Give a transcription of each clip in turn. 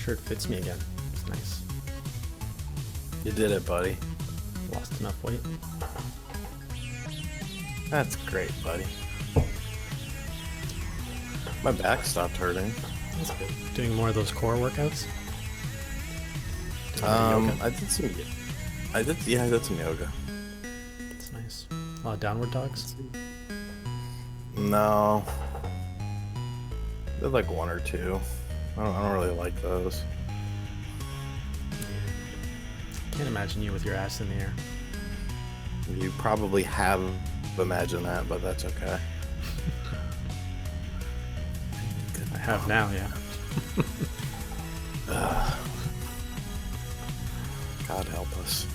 shirt fits me again. It's nice. You did it, buddy. Lost enough weight. That's great, buddy. My back stopped hurting. That's good. Doing more of those core workouts? Yoga? I did some. I did some yoga. That's nice. A lot of downward dogs? No. Did like one or two. I don't really like those. Can't imagine you with your ass in the air. You probably have imagined that, but that's okay. I have now, yeah. God help us.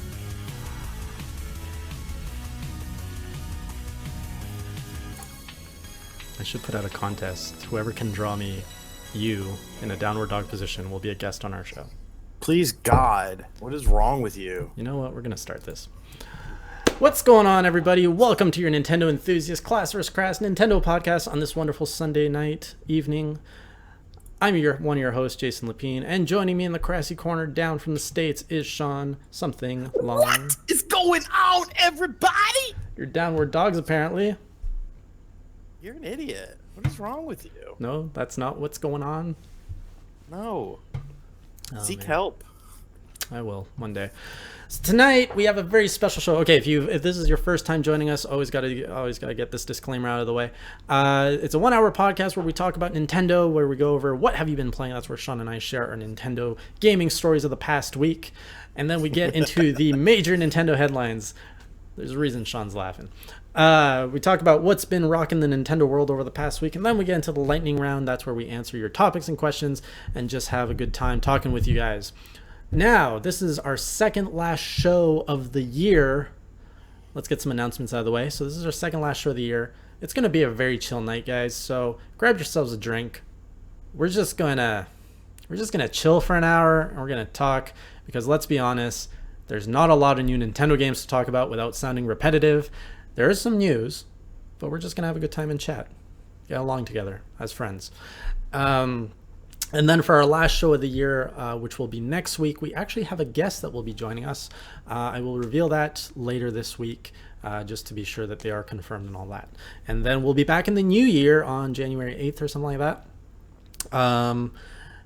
I should put out a contest. Whoever can draw me you in a downward dog position will be a guest on our show. Please, God. What is wrong with you? You know what? We're going to start this. What's going on, everybody? Welcome to your Nintendo Enthusiast Class vs. Crass Nintendo podcast on this wonderful Sunday night evening. I'm one of your hosts, Jason Lapine, and joining me in the Crassy corner down from the States is Sean something long. What is going on, everybody? Your downward dogs, apparently. You're an idiot. What is wrong with you? No, that's not what's going on. No. Oh, Seek man. help. I will one day. So tonight we have a very special show. Okay, if this is your first time joining us, always gotta get this disclaimer out of the way. It's a 1-hour podcast where we talk about Nintendo, where we go over what have you been playing. That's where Sean and I share our Nintendo gaming stories of the past week, and then we get into the major Nintendo headlines. There's a reason Sean's laughing. We talk about what's been rocking the Nintendo world over the past week, and then we get into the lightning round. That's where we answer your topics and questions and just have a good time talking with you guys. Now, this is our second last show of the year. Let's get some announcements out of the way. So this is our second last show of the year. It's going to be a very chill night, guys. So grab yourselves a drink. We're just gonna chill for an hour, and we're gonna talk because let's be honest, there's not a lot of new Nintendo games to talk about without sounding repetitive. There is some news, but we're just gonna have a good time and chat, get along together as friends. And then for our last show of the year, which will be next week, we actually have a guest that will be joining us. I will reveal that later this week, just to be sure that they are confirmed and all that. And then we'll be back in the new year on January 8th or something like that.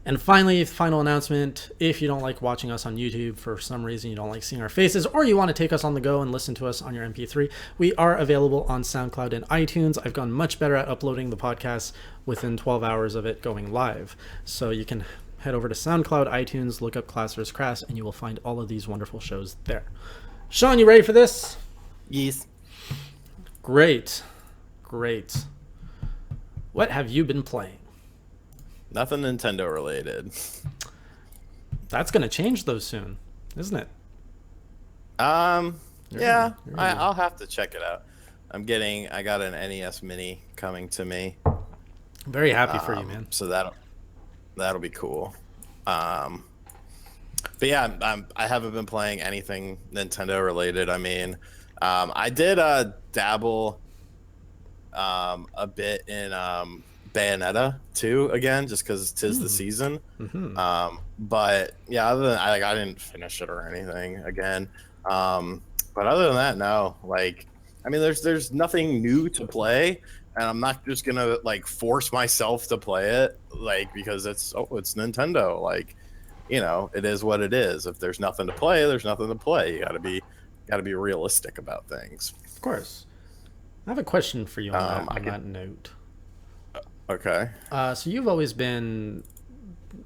And finally, final announcement, if you don't like watching us on YouTube for some reason, you don't like seeing our faces, or you want to take us on the go and listen to us on your MP3, we are available on SoundCloud and iTunes. I've gotten much better at uploading the podcast within 12 hours of it going live. So you can head over to SoundCloud, iTunes, look up Class vs. Crass, and you will find all of these wonderful shows there. Sean, you ready for this? Yes. Great. What have you been playing? Nothing Nintendo related. That's going to change though soon, isn't it? Yeah, I'll have to check it out. I got an NES Mini coming to me. Very happy for you, man. So that'll be cool. But yeah, I haven't been playing anything Nintendo related. I mean, I did dabble a bit in Bayonetta 2 again, just because 'tis the season. Mm-hmm. But yeah, other than I didn't finish it or anything again. But other than that, no. Like, I mean, there's nothing new to play, and I'm not just gonna like force myself to play it, like, because it's Nintendo. Like, you know, it is what it is. If there's nothing to play, there's nothing to play. You gotta be realistic about things. Of course. I have a question for you on that note. Okay. So you've always been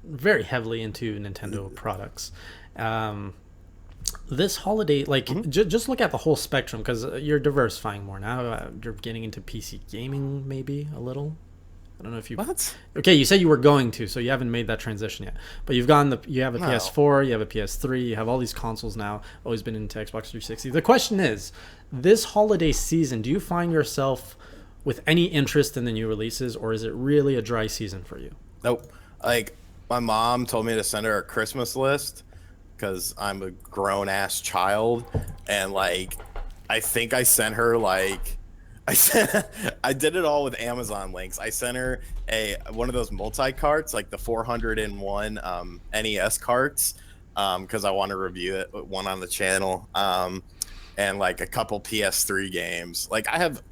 very heavily into Nintendo products. This holiday, like, just look at the whole spectrum, because you're diversifying more now. You're getting into PC gaming, maybe a little. I don't know if you. What? Okay, you said you were going to, so you haven't made that transition yet. But you have a No. PS4, you have a PS3, you have all these consoles now. Always been into Xbox 360. The question is, this holiday season, do you find yourself with any interest in the new releases, or is it really a dry season for you? Nope. Like, my mom told me to send her a Christmas list because I'm a grown ass child, and like, I think I sent her like I sent, I did it all with Amazon links. I sent her a one of those multi carts, like the 401 NES carts, because I want to review it, one on the channel, and like a couple PS3 games. Like I have,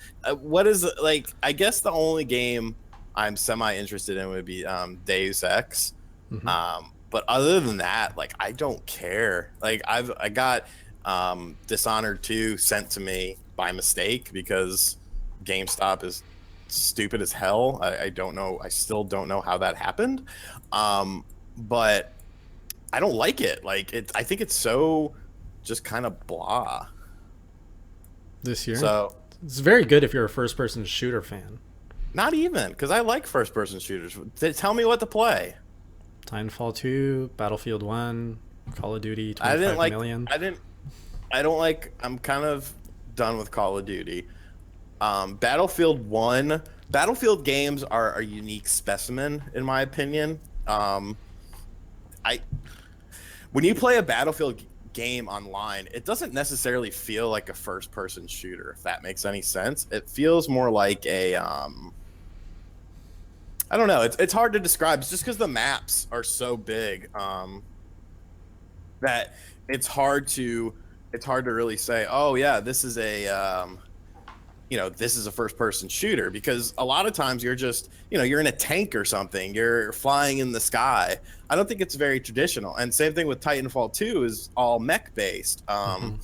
what is it, like? I guess the only game I'm semi interested in would be Deus Ex. Hmm. But other than that, like I don't care. Like I got Dishonored 2 sent to me by mistake because GameStop is stupid as hell. I don't know. I still don't know how that happened. But I don't like it. Like it, I think it's so just kind of blah. This year, So it's very good if you're a first-person shooter fan. not even because I like first person shooters. Tell me what to play. Titanfall 2, Battlefield 1, Call of Duty I didn't 25 like. million. I didn't. I don't like. I'm kind of done with Call of Duty. Battlefield 1. Battlefield games are a unique specimen, in my opinion. I when you play a Battlefield game online, it doesn't necessarily feel like a first-person shooter, if that makes any sense. It feels more like a I don't know. It's hard to describe. It's just because the maps are so big that it's hard to really say. Oh yeah, this is a this is a first person shooter because a lot of times you're just you're in a tank or something, you're flying in the sky. I don't think it's very traditional. And same thing with Titanfall 2 is all mech based. Hmm.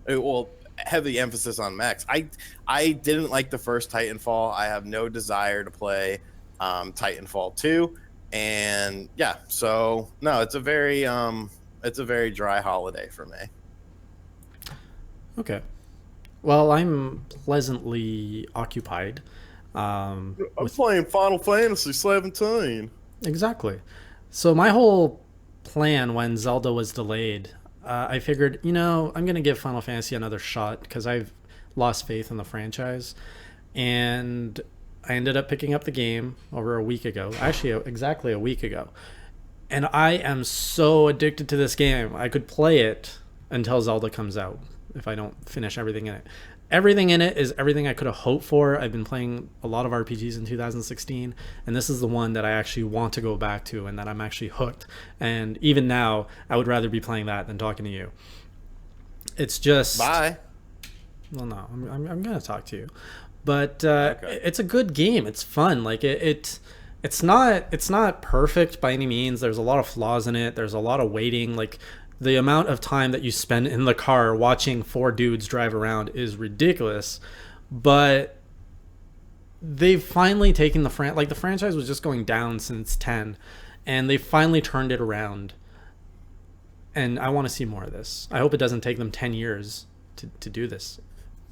Well, heavy emphasis on mechs. I didn't like the first Titanfall. I have no desire to play Titanfall 2. And yeah, so no, it's a very dry holiday for me. Okay. Well, I'm pleasantly occupied. I'm With playing Final Fantasy 17. exactly. So my whole plan when Zelda was delayed, I figured, I'm gonna give Final Fantasy another shot because I've lost faith in the franchise, and I ended up picking up the game over a week ago. Actually, exactly a week ago, and I am so addicted to this game. I could play it until Zelda comes out if I don't finish everything in it. Everything in it is everything I could have hoped for. I've been playing a lot of RPGs in 2016, and this is the one that I actually want to go back to and that I'm actually hooked. And even now, I would rather be playing that than talking to you. It's just, Bye. well, no, I'm going to talk to you, but Okay. it's a good game. It's fun. Like it's not perfect by any means. There's a lot of flaws in it. There's a lot of waiting. Like the amount of time that you spend in the car watching four dudes drive around is ridiculous. But they've finally taken the franchise was just going down since 10, and they finally turned it around. And I want to see more of this. I hope it doesn't take them 10 years to do this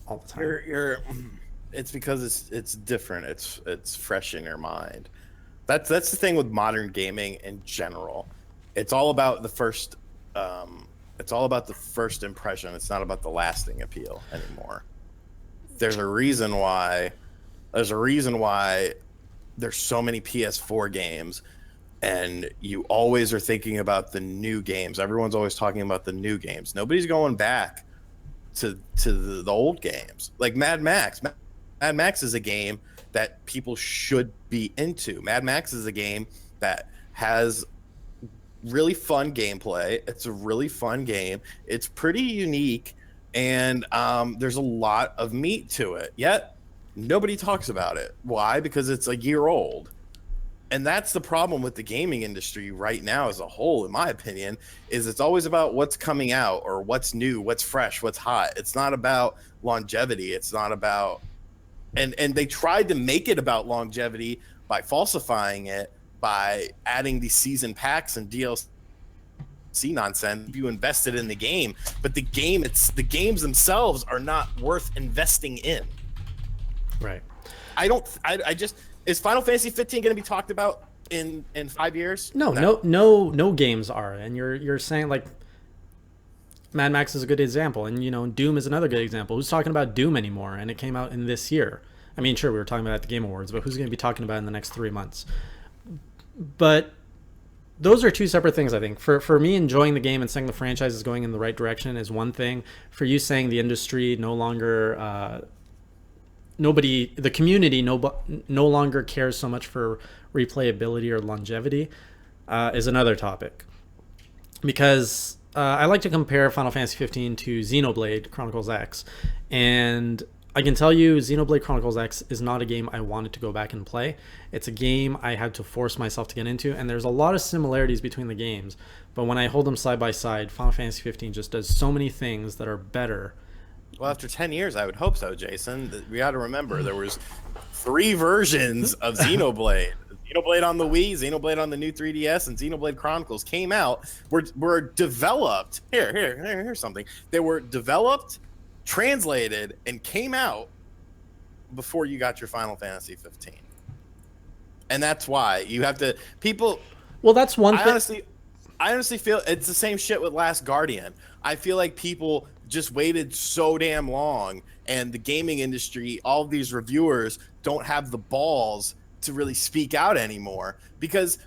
all the time. You're it's because it's different. It's fresh in your mind. That's the thing with modern gaming in general. It's all about the first it's all about the first impression. It's not about the lasting appeal anymore. There's a reason why there's a reason why there's so many PS4 games and you always are thinking about the new games. Everyone's always talking about the new games. Nobody's going back to the old games. Like Mad Max. Mad Max is a game that people should be into. Mad Max is a game that has really fun gameplay. It's a really fun game. It's pretty unique, and there's a lot of meat to it. Yet nobody talks about it. Why? Because it's a year old. And that's the problem with the gaming industry right now as a whole, in my opinion, is it's always about what's coming out or what's new, what's fresh, what's hot. It's not about longevity. It's not about and they tried to make it about longevity by falsifying it, by adding these season packs and DLC nonsense. You invested in the game, but the games themselves are not worth investing in. Right. I just is Final Fantasy 15 going to be talked about in 5 years? No games are. And you're saying like Mad Max is a good example, and Doom is another good example. Who's talking about Doom anymore? And it came out in this year. I mean, sure, we were talking about it at the Game Awards, but who's going to be talking about it in the next 3 months? But those are two separate things, I think. For me, enjoying the game and saying the franchise is going in the right direction is one thing. For you saying the industry no longer the community no longer cares so much for replayability or longevity, is another topic. Because I like to compare Final Fantasy 15 to Xenoblade Chronicles X, and I can tell you Xenoblade Chronicles X is not a game I wanted to go back and play. It's a game I had to force myself to get into, and there's a lot of similarities between the games, but when I hold them side by side, Final Fantasy 15 just does so many things that are better. Well, after 10 years, I would hope so, Jason. We got to remember there was 3 versions of Xenoblade. Xenoblade on the Wii, Xenoblade on the new 3DS, and Xenoblade Chronicles came out, were developed. Here's something. They were developed, translated, and came out before you got your Final Fantasy 15. And that's why you have to people. Well, that's one thing. I honestly feel it's the same shit with Last Guardian. I feel like people just waited so damn long, and the gaming industry, all of these reviewers don't have the balls to really speak out anymore, because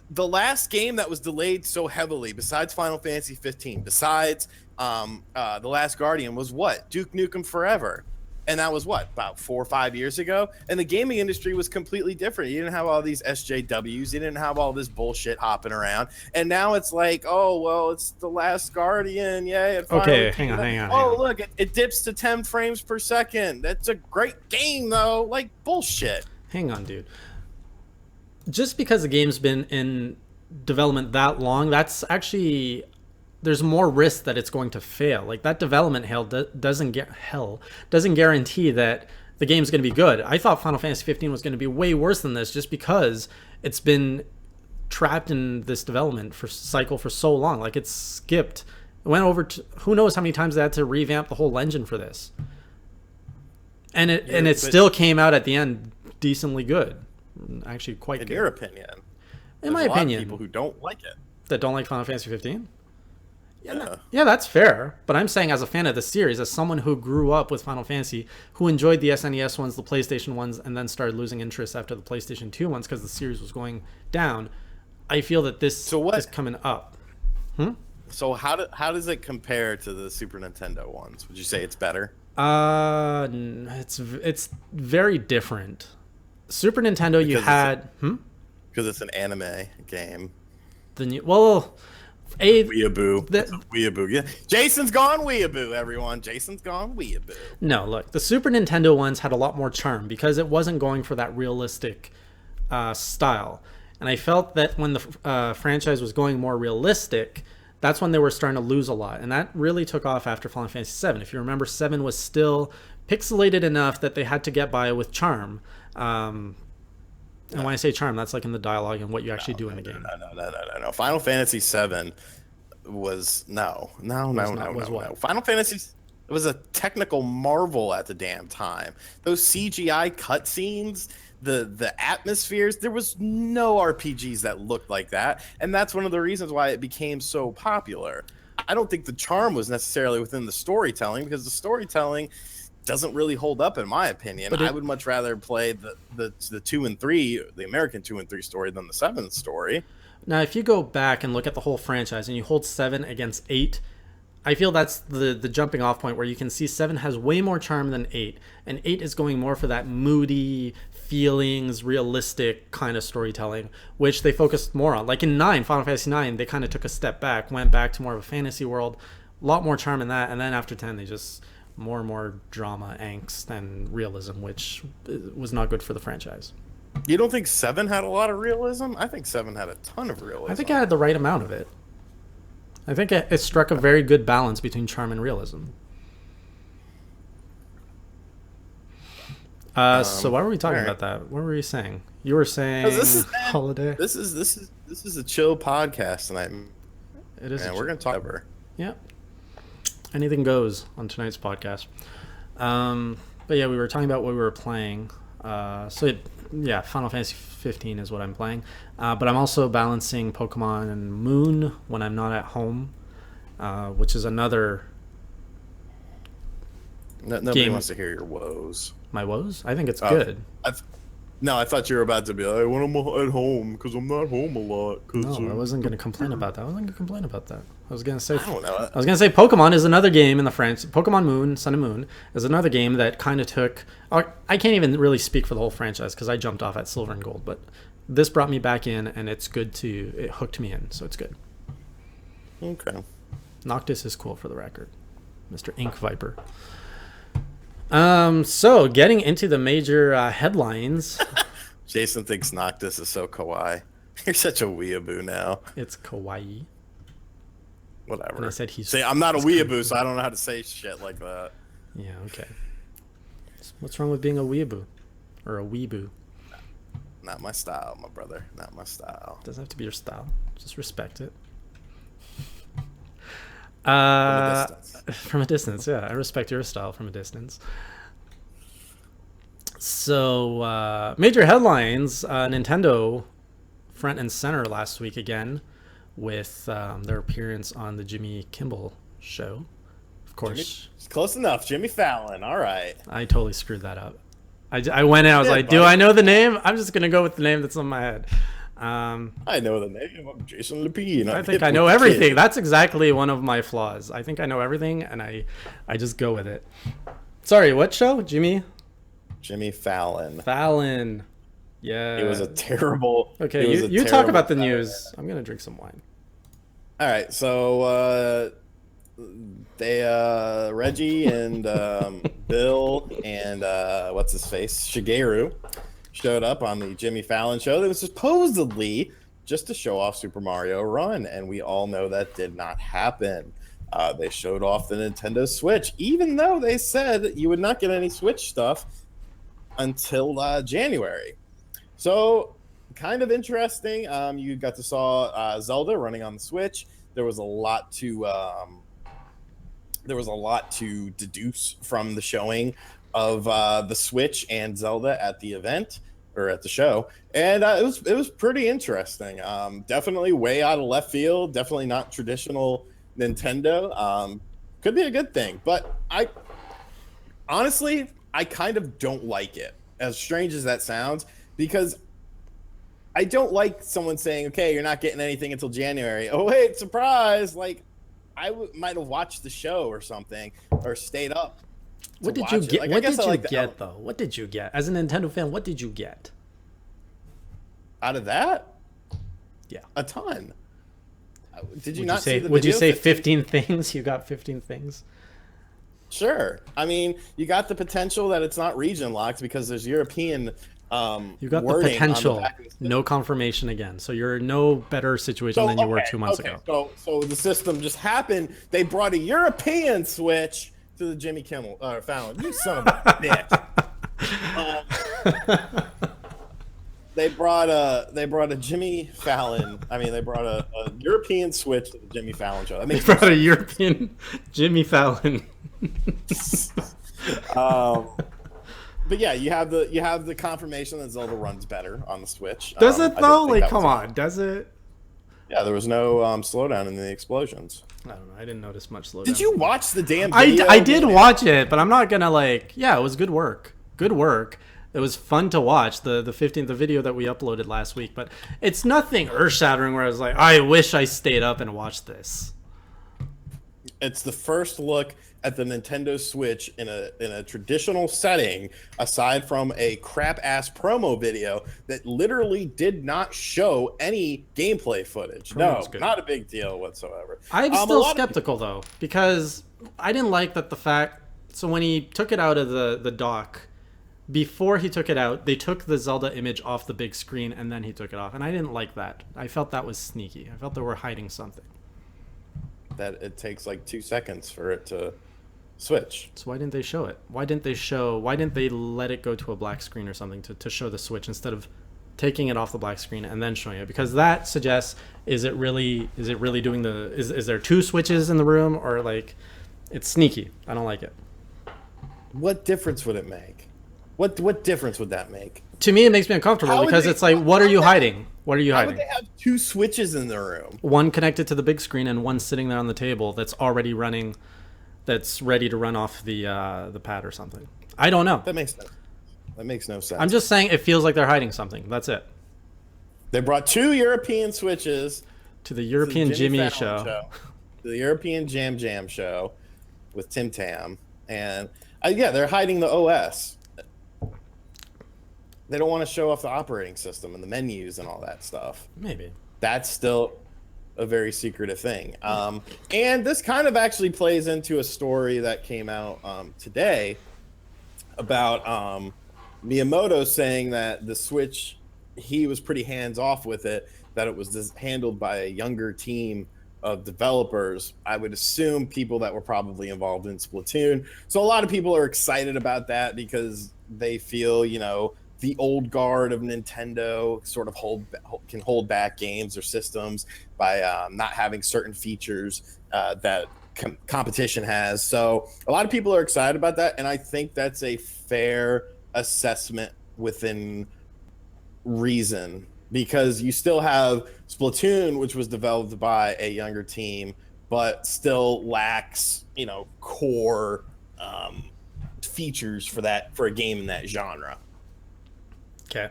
the last game that was delayed so heavily, besides Final Fantasy 15, besides The Last Guardian, was what? Duke Nukem Forever. And that was what, about 4 or 5 years ago? And the gaming industry was completely different. You didn't have all these SJWs. You didn't have all this bullshit hopping around. And now it's like, oh, well, it's The Last Guardian. Yay. Okay, hang on. Oh, look, it dips to 10 frames per second. That's a great game, though. Like, bullshit. Hang on, dude. Just because the game's been in development that long, that's actually... there's more risk that it's going to fail. Like, that development hell doesn't guarantee that the game's going to be good. I thought Final Fantasy 15 was going to be way worse than this, just because it's been trapped in this development cycle for so long. Like, it's skipped. It went over to, who knows how many times they had to revamp the whole engine for this. And it still came out at the end decently good. Actually, quite good. In your opinion. In my opinion. People who don't like it. That don't like Final Fantasy 15? Yeah, that's fair. But I'm saying, as a fan of the series, as someone who grew up with Final Fantasy, who enjoyed the SNES ones, the PlayStation ones, and then started losing interest after the PlayStation 2 ones because the series was going down, I feel that this is coming up. So how does it compare to the Super Nintendo ones? Would you say it's better? It's very different. Super Nintendo, because you had because it's an anime game. Weeaboo. Weeaboo. Yeah. Jason's gone weeaboo, everyone. Jason's gone weeaboo. No, look, the Super Nintendo ones had a lot more charm because it wasn't going for that realistic style. And I felt that when the franchise was going more realistic, that's when they were starting to lose a lot. And that really took off after Final Fantasy VII. If you remember, 7 was still pixelated enough that they had to get by with charm. And when I say charm, that's like in the dialogue and what you actually do in the game. No. Final Fantasy VII was no. Final Fantasy, it was a technical marvel at the damn time. Those CGI cutscenes, the atmospheres, there was no RPGs that looked like that, and that's one of the reasons why it became so popular. I don't think the charm was necessarily within the storytelling, because the storytelling doesn't really hold up, in my opinion. I would much rather play the 2 and 3, the American 2 and 3 story, than the 7 story. Now, if you go back and look at the whole franchise and you hold 7 against 8, I feel that's the jumping off point where you can see 7 has way more charm than 8, and 8 is going more for that moody feelings, realistic kind of storytelling, which they focused more on. Like in 9, Final Fantasy 9, they kind of took a step back, went back to more of a fantasy world, a lot more charm in that, and then after 10, they just... more and more drama, angst, and realism, which was not good for the franchise. You don't think 7 had a lot of realism? I think 7 had a ton of realism. I think it had the right amount of it. I think it struck a very good balance between charm and realism. So why were we talking about that? What were you saying? You were saying holiday. This is a chill podcast tonight. It is. And we're gonna talk over. Yeah. Anything goes on tonight's podcast. But yeah, we were talking about what we were playing. Final Fantasy 15 is what I'm playing. But I'm also balancing Pokemon and Moon when I'm not at home, which is another Nobody wants to hear your woes. My woes? I think it's good. No, I thought you were about to be like, when I'm at home, because I'm not home a lot. Cause, No, I wasn't gonna complain about that. I wasn't gonna complain about that. I was gonna say. I don't know. I was gonna say Pokemon is another game in the franchise. Pokemon Moon, Sun and Moon is another game that kind of took. I can't even really speak for the whole franchise because I jumped off at Silver and Gold, but this brought me back in, and it's good to. It hooked me in, so it's good. Okay. Noctis is cool for the record, Mr. Ink Viper. So getting into the major headlines. Jason thinks Noctis is so kawaii. You're such a weeaboo now. It's kawaii. Whatever. And I said he's. See, I'm not a weeaboo, so I don't know how to say shit like that. Yeah. Okay. What's wrong with being a weeaboo, or a weeboo? Not my style, my brother. Not my style. Doesn't have to be your style. Just respect it. From a distance, yeah. I respect your style from a distance. So, major headlines. Nintendo front and center last week again with their appearance on the Jimmy Kimmel show. Of course. Close enough. Jimmy Fallon. All right. I totally screwed that up. I went in, I was like, buddy. do I know the name? I'm just going to go with the name that's on my head. I know the name. I'm Jason Lepine. I think I know everything. That's exactly one of my flaws. I think I know everything, and I just go with it. Sorry, what show? Jimmy Fallon. Fallon. Yeah. It was a terrible. Okay, you talk about the news. I'm gonna drink some wine. All right, so they Reggie and Bill and what's his face Shigeru showed up on the Jimmy Fallon show. That was supposedly just to show off Super Mario Run, and we all know that did not happen. They showed off the Nintendo Switch, even though they said you would not get any Switch stuff until January. So, kind of interesting. You got to saw Zelda running on the Switch. There was a lot to deduce from the showing of the Switch and Zelda at the event or at the show, and it was pretty interesting. Definitely way out of left field. Definitely not traditional Nintendo. Could be a good thing, but I honestly kind of don't like it. As strange as that sounds, because I don't like someone saying, "Okay, you're not getting anything until January." Oh wait, surprise! Like might have watched the show or something, or stayed up. What did you get? Like, what did you get though? What did you get as a Nintendo fan? What did you get out of that? Yeah, a ton. Did you would not you say? See the would video? You say 15 things? You got 15 things. Sure. I mean, you got the potential that it's not region locked because there's European. You got the potential. No confirmation again. So you're in no better situation than you were 2 months ago. So the system just happened. They brought a European Switch to the Jimmy Kimmel Fallon. You son of a bitch. They brought a Jimmy Fallon. I mean, they brought a European Switch to the Jimmy Fallon show. They brought a European Jimmy Fallon. But yeah, you have the confirmation that Zelda runs better on the Switch. Does it though? Like, come on, does it? Yeah, there was no slowdown in the explosions. I don't know. I didn't notice much slowdown. Did you watch the damn video? I did watch it, but I'm not gonna like. Yeah, it was good work. Good work. It was fun to watch the video that we uploaded last week, but it's nothing earth-shattering where I was like, I wish I stayed up and watched this. It's the first look at the Nintendo Switch in a traditional setting, aside from a crap-ass promo video that literally did not show any gameplay footage. No, not a big deal whatsoever. I'm still skeptical, though, because I didn't like that the fact... So when he took it out of the dock... Before he took it out, they took the Zelda image off the big screen and then he took it off. And I didn't like that. I felt that was sneaky. I felt they were hiding something. That it takes like 2 seconds for it to switch. So why didn't they show it? Why didn't they let it go to a black screen or something to show the Switch instead of taking it off the black screen and then showing it? Because that suggests, is it really doing is there 2 switches in the room, or like it's sneaky? I don't like it. What difference would it make? What difference would that make? To me, it makes me uncomfortable because it's like, what are you hiding? What are you hiding? How would they have 2 switches in the room? One connected to the big screen and one sitting there on the table that's already running, that's ready to run off the pad or something. I don't know. That makes sense. That makes no sense. I'm just saying it feels like they're hiding something. That's it. They brought 2 European Switches To the to the European Jimmy Jimmy Fallon show. to the European Jam Jam show with Tim Tam, and yeah, they're hiding the OS. They don't want to show off the operating system and the menus and all that stuff. Maybe. That's still a very secretive thing. And this kind of actually plays into a story that came out today about Miyamoto saying that the Switch, he was pretty hands off with it, that it was handled by a younger team of developers. I would assume people that were probably involved in Splatoon. So a lot of people are excited about that because they feel, the old guard of Nintendo sort of can hold back games or systems by not having certain features that competition has. So a lot of people are excited about that, and I think that's a fair assessment within reason, because you still have Splatoon, which was developed by a younger team, but still lacks, core features for a game in that genre. Okay.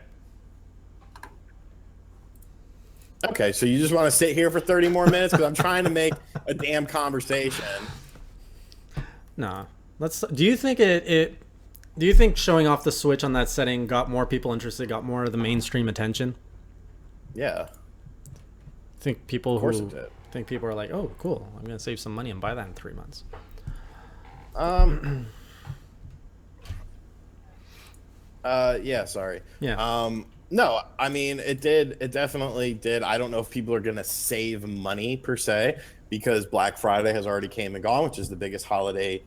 Okay, so you just want to sit here for 30 more minutes because I'm trying to make a damn conversation. No. Do you think do you think showing off the Switch on that setting got more people interested, got more of the mainstream attention? Yeah. Think people think people are like, "Oh, cool. I'm going to save some money and buy that in 3 months." Yeah, sorry. Yeah. No, I mean, it definitely did. I don't know if people are going to save money per se, because Black Friday has already came and gone, which is the biggest holiday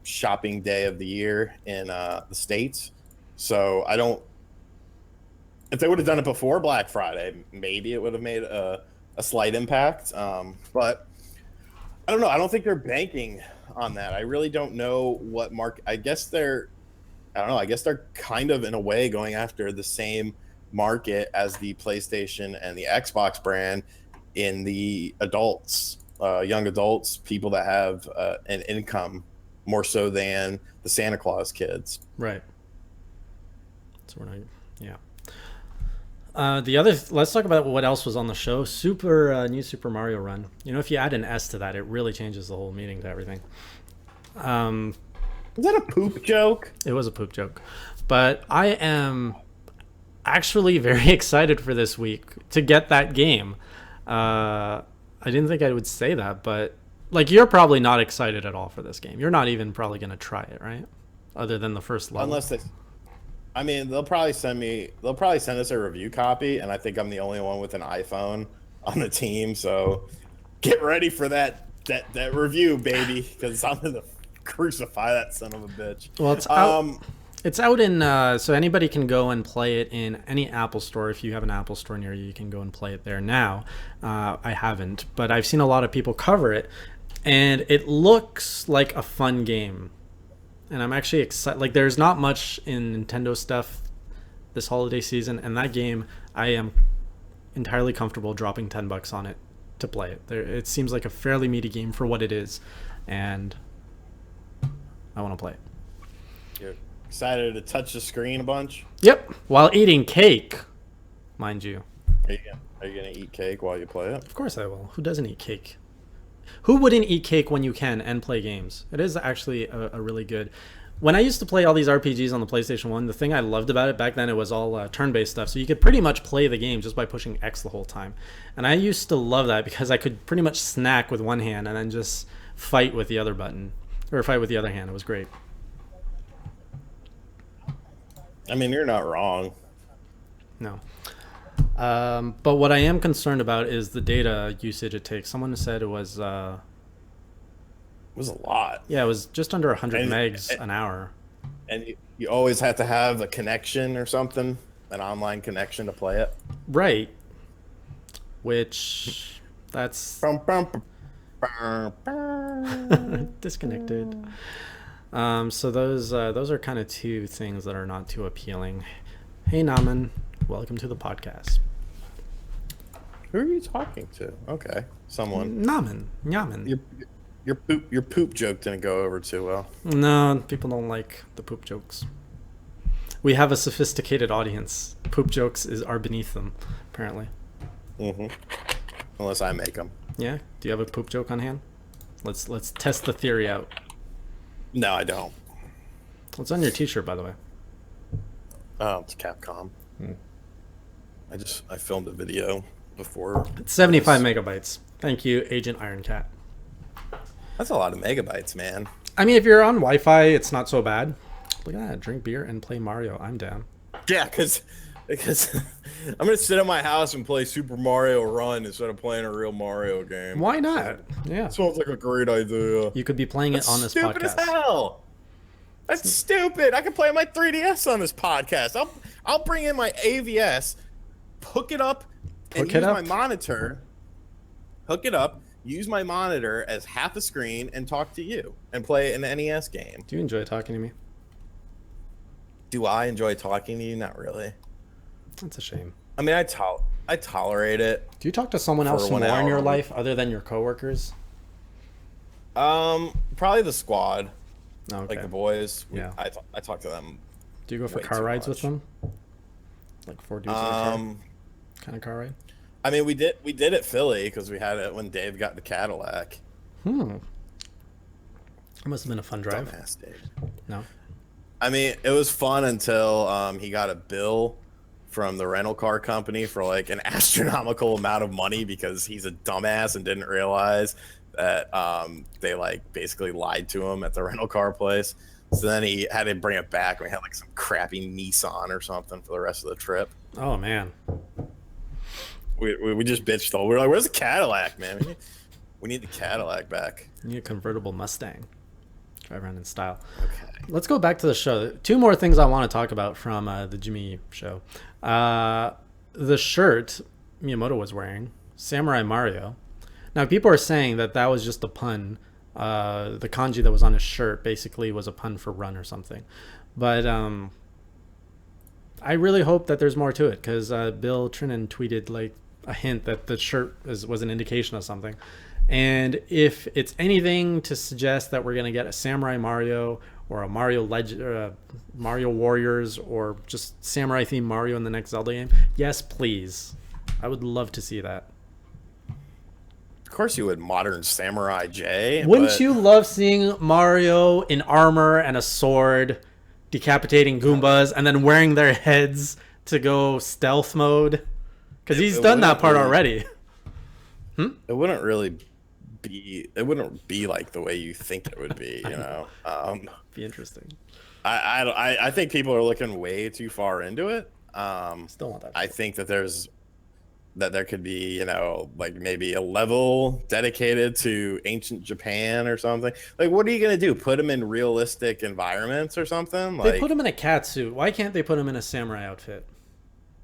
shopping day of the year in the States. So if they would have done it before Black Friday, maybe it would have made a slight impact. But I don't know. I don't think they're banking on that. I really don't know what I guess they're kind of in a way going after the same market as the PlayStation and the Xbox brand in the adults, young adults, people that have an income more so than the Santa Claus kids. Right. So yeah. Let's talk about what else was on the show. New Super Mario Run. If you add an S to that, it really changes the whole meaning to everything. Is that a poop joke? It was a poop joke. But I am actually very excited for this week to get that game. I didn't think I would say that, but you're probably not excited at all for this game. You're not even probably going to try it, right? Other than the first level. They'll probably send us a review copy, and I think I'm the only one with an iPhone on the team, so get ready for that review, baby, because I'm going to crucify that son of a bitch. Well, it's out. It's out in so anybody can go and play it in any Apple store. If you have an Apple store near you, you can go and play it there now. I haven't, but I've seen a lot of people cover it, and it looks like a fun game. And I'm actually excited. There's not much in Nintendo stuff this holiday season, and that game, I am entirely comfortable dropping $10 on it to play it. It seems like a fairly meaty game for what it is, and I want to play it. You're excited to touch the screen a bunch? Yep, while eating cake, mind you. Are you gonna eat cake while you play it? Of course I will. Who doesn't eat cake? Who wouldn't eat cake when you can and play games? It is actually a really good... When I used to play all these RPGs on the PlayStation 1, the thing I loved about it back then, it was all turn-based stuff. So you could pretty much play the game just by pushing X the whole time. And I used to love that because I could pretty much snack with one hand and then just fight with the other button. Or fight with the other hand. It was great. I mean, you're not wrong. No. But what I am concerned about is the data usage it takes. Someone said it was... It was a lot. Yeah, it was just under 100 megs an hour. And you always have to have a connection or something, an online connection to play it. Right. Which, that's... Disconnected. So those are kind of two things that are not too appealing. Hey, Naman. Welcome to the podcast. Who are you talking to? Okay, someone. Naman. Your poop joke didn't go over too well. No, people don't like the poop jokes. We have a sophisticated audience. Poop jokes are beneath them, apparently. Mm-hmm. Unless I make them. Yeah. Do you have a poop joke on hand? Let's test the theory out. No, I don't. What's on your T-shirt, by the way? Oh, it's Capcom. I filmed a video before. It's 75 megabytes. Thank you, Agent Iron Cat. That's a lot of megabytes, man. I mean, if you're on Wi-Fi, it's not so bad. Look at that. Drink beer and play Mario. I'm down. Yeah, because I'm gonna sit at my house and play Super Mario Run instead of playing a real Mario game. Why not? Yeah. Sounds like a great idea. You could be playing it on this stupid podcast. As hell. That's stupid. I can play my 3DS on this podcast. I'll bring in my AVS, hook it up, and use my monitor. Hook it up, use my monitor as half a screen, and talk to you and play an NES game. Do you enjoy talking to me? Do I enjoy talking to you? Not really. That's a shame. I mean, I tolerate it. Do you talk to someone else more in your life other than your coworkers? Probably the squad. Oh, okay. Like the boys. Yeah. I talk to them. Do you go for car rides with them? Like 4 dudes in a car? Kind of car ride? I mean, we did at Philly because we had it when Dave got the Cadillac. It must have been a fun drive. Dumbass Dave. No. I mean, it was fun until he got a bill from the rental car company for like an astronomical amount of money because he's a dumbass and didn't realize that they like basically lied to him at the rental car place. So then he had to bring it back. We had like some crappy Nissan or something for the rest of the trip. Oh man. We just bitched the whole. We're like, "Where's the Cadillac, man? We need the Cadillac back. You need a convertible Mustang. Drive around in style." Okay. Let's go back to the show. 2 more things I want to talk about from the Jimmy show. The shirt Miyamoto was wearing, Samurai Mario. Now, people are saying that was just a pun. The kanji that was on his shirt basically was a pun for run or something. But I really hope that there's more to it because Bill Trinan tweeted like a hint that the shirt was an indication of something. And if it's anything to suggest that we're going to get a Samurai Mario or a Mario Mario Warriors or just samurai themed Mario in the next Zelda game, yes, please. I would love to see that. Of course you would, modern Samurai J. Wouldn't you love seeing Mario in armor and a sword decapitating Goombas and then wearing their heads to go stealth mode? Because he's done that part already. It wouldn't really be. It wouldn't be like the way you think it would be. You know. Be interesting. I think people are looking way too far into it. Still want that. I think that there could be, you know, like maybe a level dedicated to ancient Japan or something. Like, what are you gonna do? Put them in realistic environments or something? They put him in a cat suit. Why can't they put him in a samurai outfit?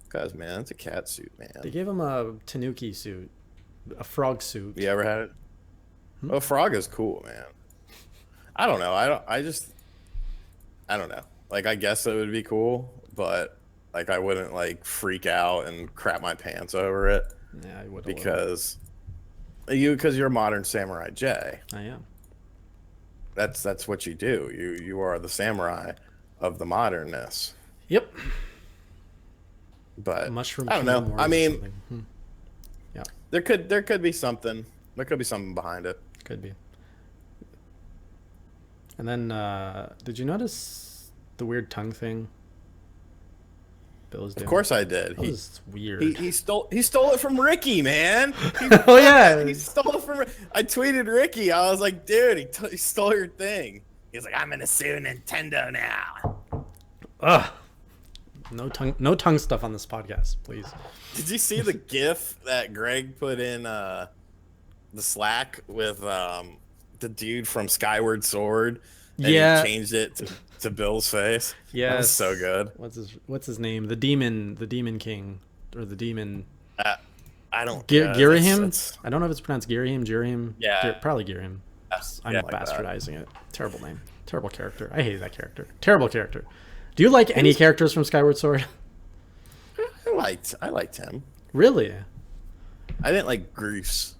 Because, man, it's a cat suit, man. They gave him a tanuki suit, a frog suit. You ever had it? Oh, frog is cool, man. I don't know. I don't know. Like, I guess it would be cool, but like I wouldn't like freak out and crap my pants over it. Yeah, I would. Because you're a modern Samurai J. I am. That's what you do. You are the samurai of the modernness. Yep. But Mushroom I don't know. I mean, yeah. There could be something. There could be something behind it. Could be. And then, did you notice the weird tongue thing? Bill was doing? Of course I did. That was weird. He stole it from Ricky, man. Oh yeah, he stole it from. I tweeted Ricky. I was like, dude, he stole your thing. He's like, I'm gonna sue Nintendo now. Ugh. No tongue stuff on this podcast, please. Did you see the GIF that Greg put in the Slack with the dude from Skyward Sword? And he changed it to Bill's face. Yeah, that was so good. What's his name? The demon king, or the demon. I don't. Girahim. I don't know if it's pronounced Girahim. Yeah, probably Girahim. I'm like bastardizing it. Terrible name. Terrible character. I hate that character. Terrible character. Do you like any characters from Skyward Sword? I liked him. Really? I didn't like Groose,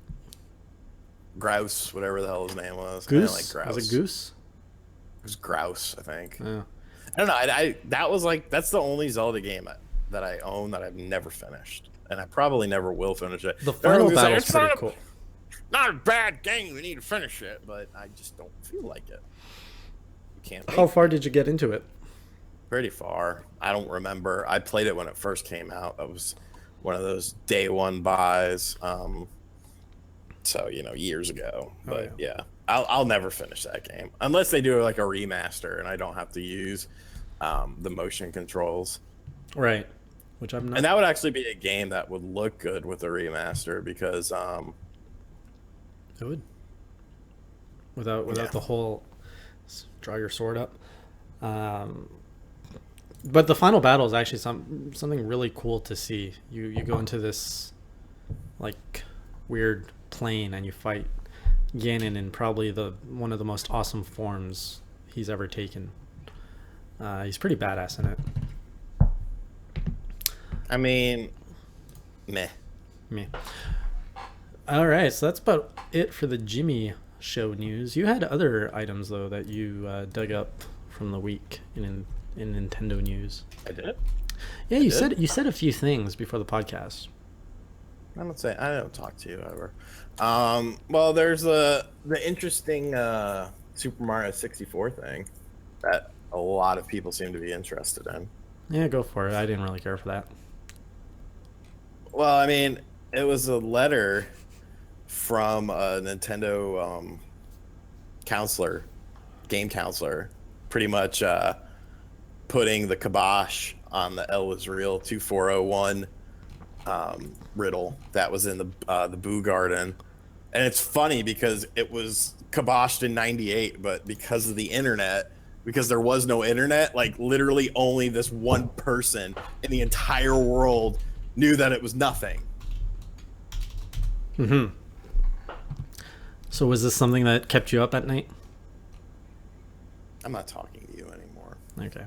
whatever the hell his name was. Goose? I didn't like Grouse. Was it Goose? It was Grouse, I think. Yeah. I don't know. I that was like that's the only Zelda game that I own that I've never finished, and I probably never will finish it. The final battle's it's pretty cool. not a bad game. We need to finish it, but I just don't feel like it. You can't. How far did you get into it? Pretty far. I don't remember. I played it when it first came out. That was one of those day one buys. So years ago. But yeah, I'll never finish that game unless they do like a remaster and I don't have to use the motion controls. Right. Which I'm not. And that would actually be a game that would look good with a remaster because it would. Without the whole draw your sword up. But the final battle is actually something really cool to see. You go into this like weird plane and you fight Ganon in probably one of the most awesome forms he's ever taken. He's pretty badass in it. I mean, meh. All right, so that's about it for the Jimmy Show news. You had other items though that you dug up from the week in Nintendo news. I did. Yeah, you said a few things before the podcast. I don't talk to you ever. Well, there's the interesting Super Mario 64 thing that a lot of people seem to be interested in. Yeah, go for it. I didn't really care for that. Well, I mean, it was a letter from a Nintendo game counselor, pretty much putting the kibosh on the El Israel 2401 riddle that was in the Boo Garden. And it's funny because it was kiboshed in 98, but because of the internet, because there was no internet, like literally only this one person in the entire world knew that it was nothing. Mm-hmm. So was this something that kept you up at night? I'm not talking to you anymore. Okay.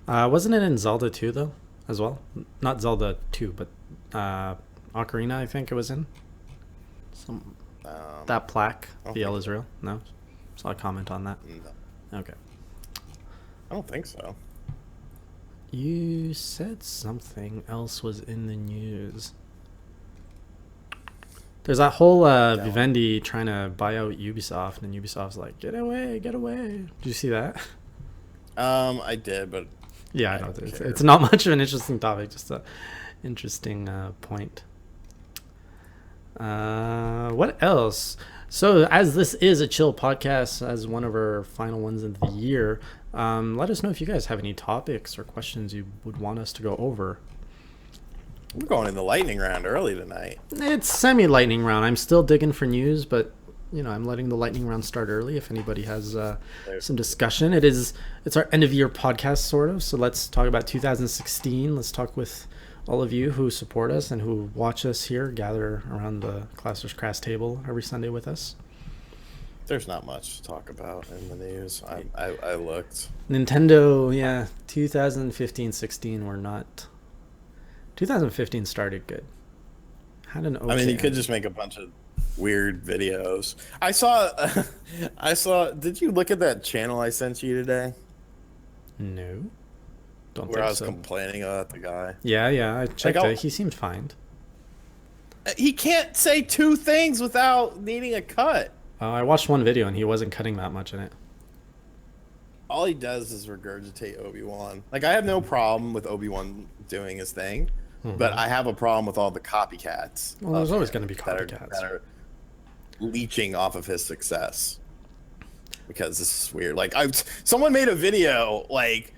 Wasn't it in Zelda 2 though, as well? Not Zelda 2, but Ocarina, I think it was in. That plaque, the El Israel. No, saw a comment on that. No. Okay. I don't think so. You said something else was in the news. There's that whole Vivendi trying to buy out Ubisoft, and Ubisoft's like, get away. Did you see that? I did, but yeah, I know. It's not much of an interesting topic, just a interesting point. What else? So, as this is a chill podcast, as one of our final ones of the year, let us know if you guys have any topics or questions you would want us to go over. We're going in the lightning round early tonight. It's semi-lightning round. I'm still digging for news, but I'm letting the lightning round start early. If anybody has some discussion, it's our end of year podcast, sort of. So let's talk about 2016. Let's talk with all of you who support us and who watch us here, gather around the Class Crass table every Sunday with us. There's not much to talk about in the news. I looked. Nintendo, 2015-16 were not. 2015 started good. Had an okay. I mean, you could just make a bunch of weird videos. I saw. Did you look at that channel I sent you today? No. Don't Where think I was so. complaining about the guy. Yeah, I checked it. He seemed fine. He can't say two things without needing a cut. I watched one video and he wasn't cutting that much in it. All he does is regurgitate Obi-Wan. Like, I have no problem with Obi-Wan doing his thing, but I have a problem with all the copycats. Well, there's always going to be copycats that are leeching off of his success. Because this is weird. Like, someone made a video, like,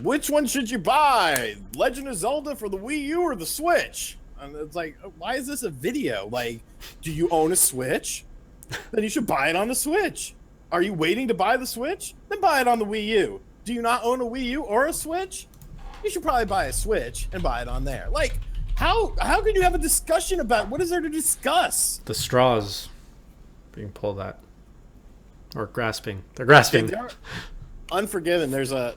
which one should you buy? Legend of Zelda for the Wii U or the Switch? And it's like, why is this a video? Like, do you own a Switch? Then you should buy it on the Switch. Are you waiting to buy the Switch? Then buy it on the Wii U. Do you not own a Wii U or a Switch? You should probably buy a Switch and buy it on there. Like, how can you have a discussion about what is there to discuss? The straws being pulled at. Or grasping. They're grasping. They're Unforgiven. There's a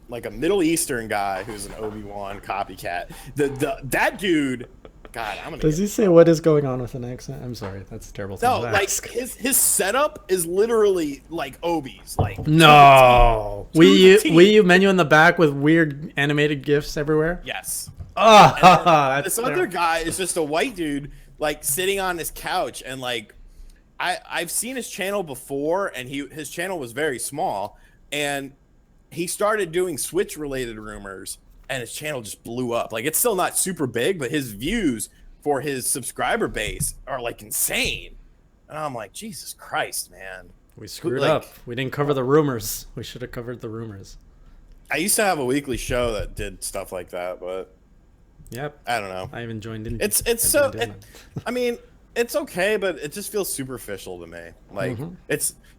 like a Middle Eastern guy who's an Obi-Wan copycat. That dude God, I'm gonna. Does he say what is going on with an accent? I'm sorry, that's a terrible thing No, to like ask. his setup is literally like Obi's, like No. to the T. Wii U menu in the back with weird animated GIFs everywhere. Yes. Oh, And then that's this other guy is just a white dude, like sitting on his couch, and like I've seen his channel before, and his channel was very small, and he started doing Switch related rumors, and his channel just blew up. Like, it's still not super big, but his views for his subscriber base are like insane. And I'm like, Jesus Christ, man. We screwed up. We didn't cover the rumors. We should have covered the rumors. I used to have a weekly show that did stuff like that, but Yep. I don't know. I even joined in. I mean, it's okay, but it just feels superficial to me. Like,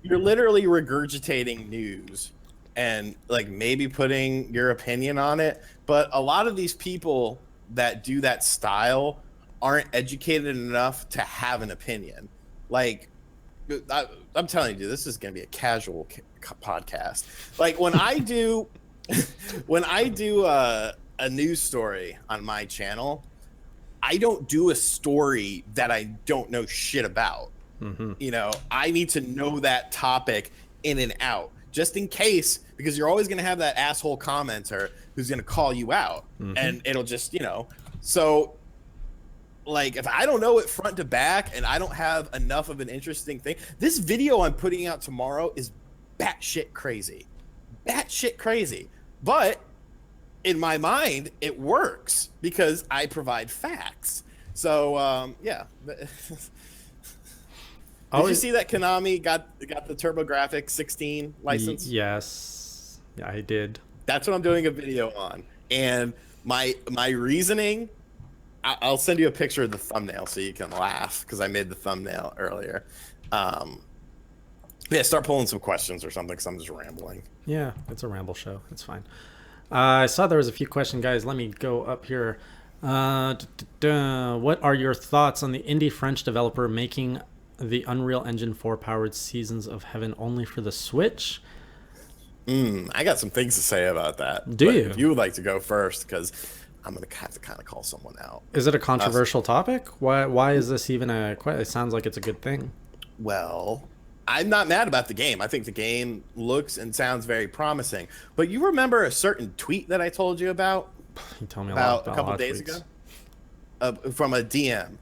you're literally regurgitating news and like maybe putting your opinion on it, but a lot of these people that do that style aren't educated enough to have an opinion. Like, I'm telling you, this is going to be a casual podcast. Like, when I do a news story on my channel, I don't do a story that I don't know shit about. You know, I need to know that topic in and out, just in case, because you're always going to have that asshole commenter who's going to call you out, and it'll just, you know. So, like, if I don't know it front to back and I don't have enough of an interesting thing, this video I'm putting out tomorrow is batshit crazy. Batshit crazy. But in my mind, it works because I provide facts. So, yeah. Did you see that Konami got the TurboGrafx 16 license? Yes. Yeah, I did. That's what I'm doing a video on. And my reasoning, I'll send you a picture of the thumbnail so you can laugh, because I made the thumbnail earlier. Yeah, start pulling some questions or something, because I'm just rambling. Yeah, it's a ramble show. It's fine. I saw there was a few questions, guys. Let me go up here. What are your thoughts on the indie French developer making the Unreal Engine 4 powered Seasons of Heaven only for the Switch? I got some things to say about that. Do you? If you would like to go first, because I'm going to have to kind of call someone out. Is it a controversial topic? Why is this even it sounds like it's a good thing. Well, I'm not mad about the game. I think the game looks and sounds very promising. But you remember a certain tweet that I told you about? You told me about a couple days ago? From a DM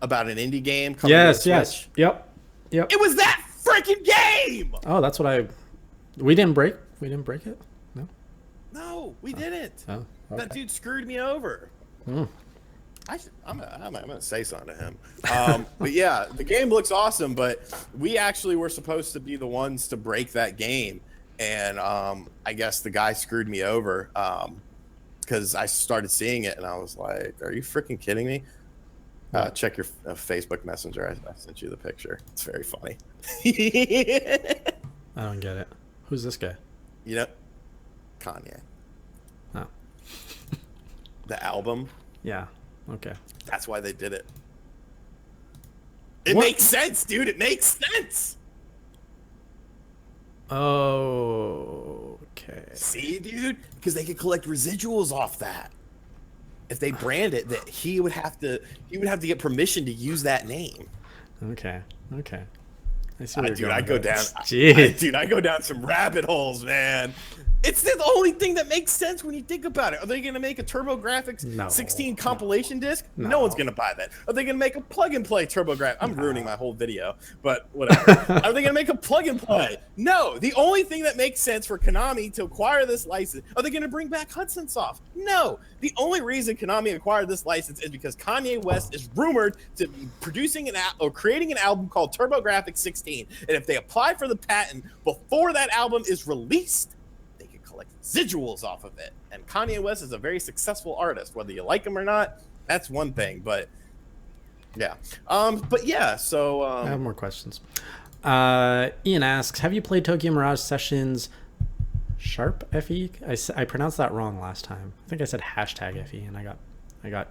about an indie game coming to the Switch? Yep. It was that freaking game! Oh, that's what we didn't break it? No, we didn't. Oh, okay. That dude screwed me over. I'm gonna say something to him. But yeah, the game looks awesome, but we actually were supposed to be the ones to break that game, and I guess the guy screwed me over because I started seeing it and I was like, "Are you freaking kidding me?" Check your Facebook Messenger. I sent you the picture. It's very funny. I don't get it. Who's this guy? You know, Kanye. Oh. The album. Yeah. Okay. That's why they did it. It makes sense, dude. It makes sense. Oh, okay. See, dude? Because they could collect residuals off that. If they brand it, that he would have to get permission to use that name. Okay. I see where Dude, you're I going go with down. this. I go down some rabbit holes, man. It's the only thing that makes sense when you think about it. Are they going to make a TurboGrafx 16 compilation disc? No one's going to buy that. Are they going to make a plug-and-play TurboGrafx? I'm ruining my whole video, but whatever. Are they going to make a plug-and-play? No. The only thing that makes sense for Konami to acquire this license, are they going to bring back Hudson Soft? No. The only reason Konami acquired this license is because Kanye West is rumored to be producing or creating an album called TurboGrafx 16. And if they apply for the patent before that album is released, like residuals off of it. And Kanye West is a very successful artist, whether you like him or not. That's one thing, but yeah. So I have more questions. Ian asks, have you played Tokyo Mirage Sessions Sharp FE? I pronounced that wrong last time. I think I said hashtag FE and I got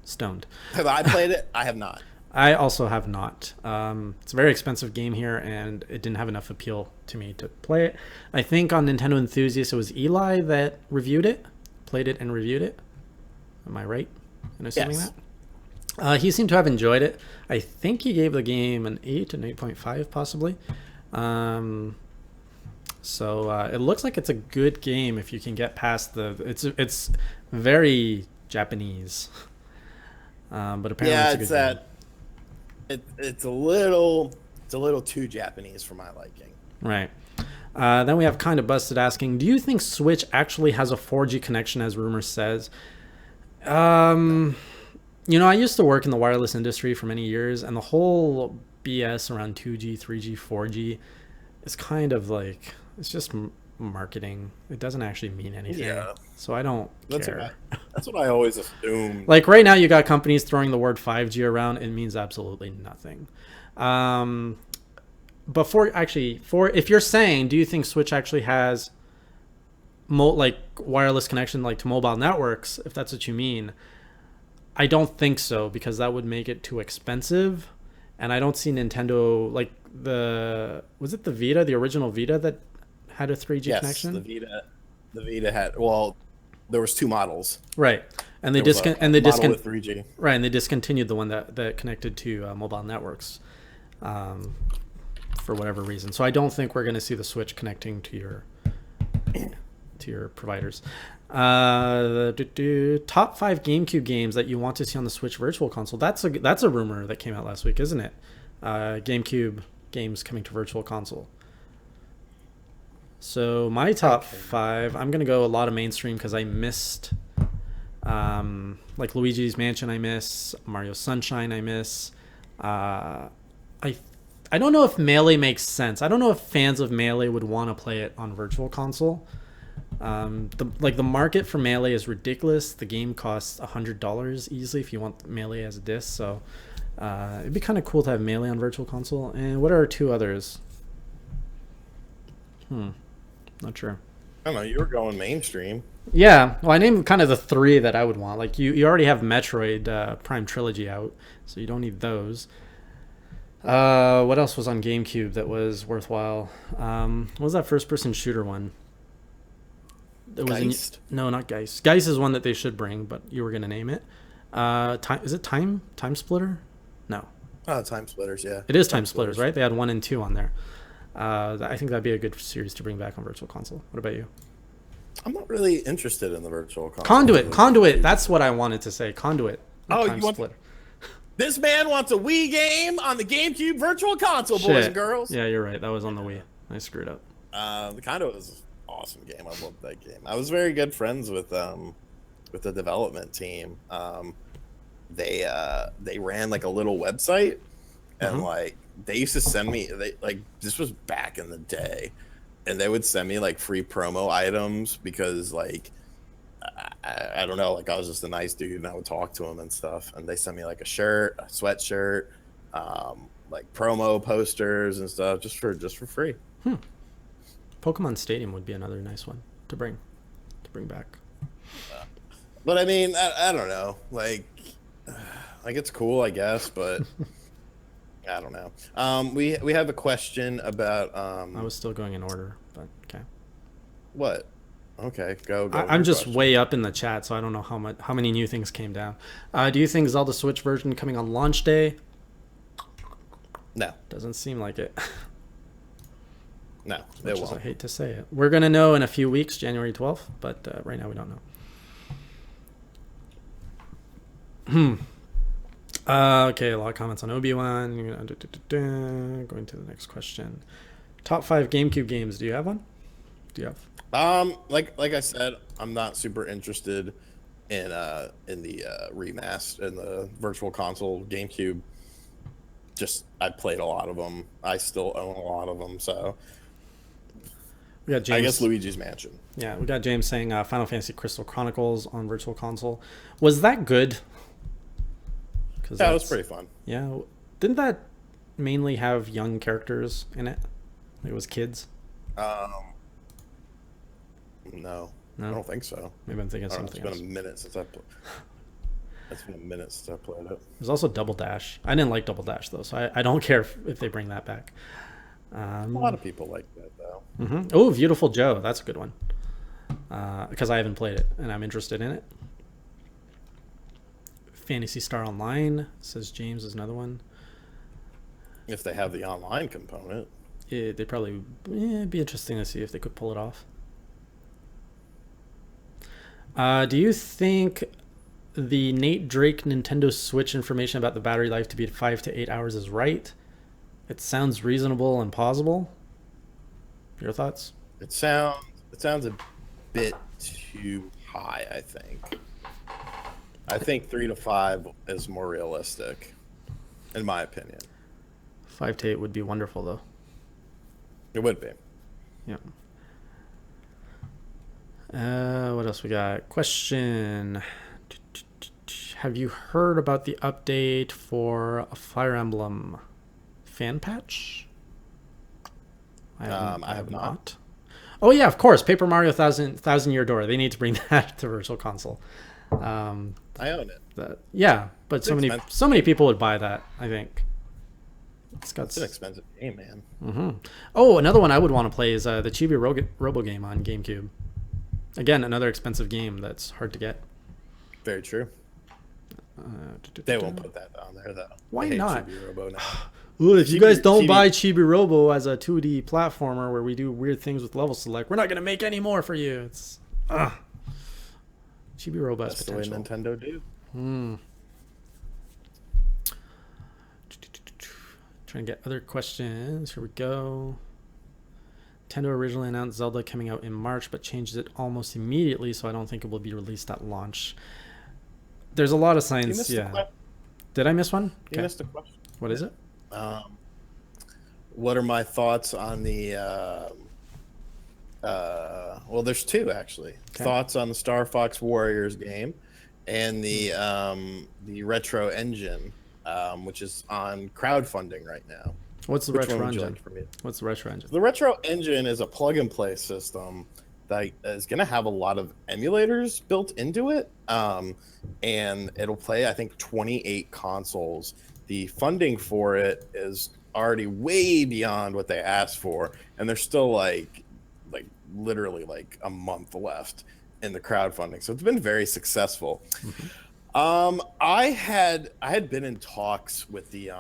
stoned. Have I played it? I have not. I also have not. It's a very expensive game here, and it didn't have enough appeal to me to play it. I think on Nintendo Enthusiast, it was Eli that played it and reviewed it. Am I right? in assuming Yes. that. He seemed to have enjoyed it. I think he gave the game an 8, an 8.5 possibly. So it looks like it's a good game if you can get past the. It's very Japanese, but apparently Yeah, it's it's a good game. that. It's a little too Japanese for my liking. Right. Then we have Kind of Busted asking, do you think Switch actually has a 4G connection as rumor says? I used to work in the wireless industry for many years, and the whole BS around 2G, 3G, 4G is kind of like, it's just marketing. It doesn't actually mean anything. Yeah. So I don't care. That's what I always assumed. Like right now, you got companies throwing the word 5G around. It means absolutely nothing. But if you're saying, do you think Switch actually has like wireless connection like to mobile networks? If that's what you mean, I don't think so, because that would make it too expensive, and I don't see Nintendo like was it the Vita, the original Vita that had a 3G connection? The Vita had, well, there was two models. Right. And they Model with 3G. Right, and they discontinued the one that connected to mobile networks. For whatever reason. So I don't think we're going to see the Switch connecting to your providers. Top 5 GameCube games that you want to see on the Switch Virtual Console. That's a rumor that came out last week, isn't it? GameCube games coming to Virtual Console. So my top 5, I'm going to go a lot of mainstream because I missed like Luigi's Mansion. I miss Mario Sunshine. I miss I don't know if Melee makes sense. I don't know if fans of Melee would want to play it on Virtual Console. The market for Melee is ridiculous. The game costs $100 easily if you want Melee as a disc. So it'd be kind of cool to have Melee on Virtual Console. And what are 2 others? Not sure. I don't know. You were going mainstream. Yeah, well, I named kind of the 3 that I would want. Like you already have Metroid Prime Trilogy out, so you don't need those. What else was on GameCube that was worthwhile? What was that first-person shooter one? Geist? No, not Geist. Geist is one that they should bring, but you were gonna name it. Is it Time Splitter? No. Oh, Time Splitters, yeah. It is Time Splitters, right? They had 1 and 2 on there. I think that'd be a good series to bring back on Virtual Console. What about you? I'm not really interested in the Virtual Console. Conduit. That's what I wanted to say. Conduit. Oh, you want Splitter. This man wants a Wii game on the GameCube Virtual Console, boys and girls. Yeah, you're right. That was on the Wii. I screwed up. The Conduit was an awesome game. I loved that game. I was very good friends with the development team. They ran like a little website, and like they used to send me this was back in the day, and they would send me like free promo items because like I don't know, like I was just a nice dude and I would talk to them and stuff, and they sent me like a shirt, a sweatshirt, like promo posters and stuff just for free. Pokemon Stadium would be another nice one to bring back. But I mean, I don't know, like it's cool, I guess, but I don't know. We have a question about I was still going in order, but okay. What? Okay, go. I'm just way up in the chat, so I don't know how many new things came down. Do you think Zelda Switch version coming on launch day? No. Doesn't seem like it. No, it won't. I hate to say it. We're going to know in a few weeks, January 12th, but right now we don't know. Okay, a lot of comments on Obi-Wan. Going to the next question. Top 5 GameCube games. Do you have one? Do you have? Like I said, I'm not super interested in the remaster in the Virtual Console GameCube. Just I played a lot of them. I still own a lot of them, so we got James, I guess Luigi's Mansion. Yeah, we got James saying Final Fantasy Crystal Chronicles on Virtual Console. Was that good? Yeah, it was pretty fun. Yeah, didn't that mainly have young characters in it? It was kids. No, I don't think so. Maybe I'm thinking something else. It's been a minute since I played. It's been a minute since I played it. There's also Double Dash. I didn't like Double Dash though, so I don't care if they bring that back. A lot of people like that though. Oh, Beautiful Joe, that's a good one. Because I haven't played it and I'm interested in it. Fantasy Star Online, says James, is another one. If they have the online component. They probably it'd be interesting to see if they could pull it off. Do you think the Nate Drake Nintendo Switch information about the battery life to be 5 to 8 hours is right? It sounds reasonable and plausible. Your thoughts? It sounds a bit too high, I think. I think 3 to 5 is more realistic, in my opinion. 5 to 8 would be wonderful, though. It would be. Yeah. What else we got? Question. Have you heard about the update for a Fire Emblem fan patch? I have not. Oh yeah, of course. Paper Mario Thousand Year Door. They need to bring that to Virtual Console. I own it. Yeah, but so many people would buy that, I think. It's an expensive game, man. Mm-hmm. Oh, another one I would want to play is the Chibi Robo game on GameCube. Again, another expensive game that's hard to get. Very true. They won't put that on there, though. Why not? Chibi Robo now. Ooh, if you guys don't buy Chibi Robo as a 2D platformer where we do weird things with level select, we're not going to make any more for you. It's Chibi Robo has potential. That's the way Nintendo do. Trying to get other questions. Here we go. Nintendo originally announced Zelda coming out in March, but changed it almost immediately, so I don't think it will be released at launch. There's a lot of signs. Yeah. Did I miss one? You missed a question. What is it? What are my thoughts on the? Well, there's two actually. Okay. Thoughts on the Star Fox Warriors game, and the Retro Engine, which is on crowdfunding right now. What's the Retro Engine? What's the Retro Engine? The Retro Engine is a plug-and-play system that is going to have a lot of emulators built into it, and it'll play, I think, 28 consoles. The funding for it is already way beyond what they asked for, and there's still like literally like a month left in the crowdfunding. So it's been very successful. Mm-hmm. I had been in talks with the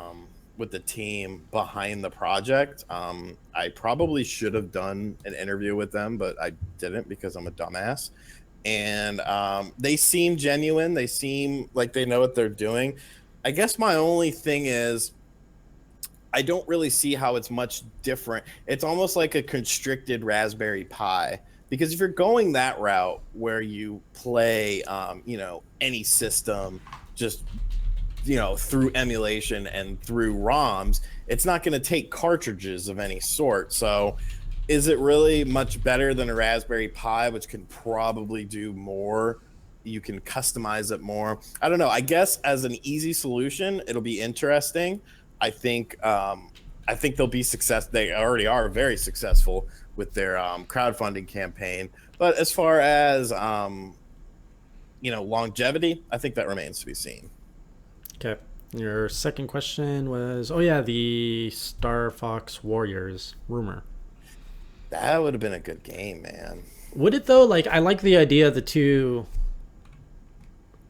team behind the project. I probably should have done an interview with them, but I didn't because I'm a dumbass. And they seem genuine. They seem like they know what they're doing. I guess my only thing is I don't really see how it's much different. It's almost like a constricted Raspberry Pi, because if you're going that route where you play, any system just, through emulation and through ROMs, it's not going to take cartridges of any sort. So is it really much better than a Raspberry Pi, which can probably do more? You can customize it more. I don't know. I guess as an easy solution, it'll be interesting. I think they'll be success. They already are very successful with their crowdfunding campaign. But as far as longevity, I think that remains to be seen. Okay. Your second question was, the Star Fox Warriors rumor. That would have been a good game, man. Would it though? I like the idea of the two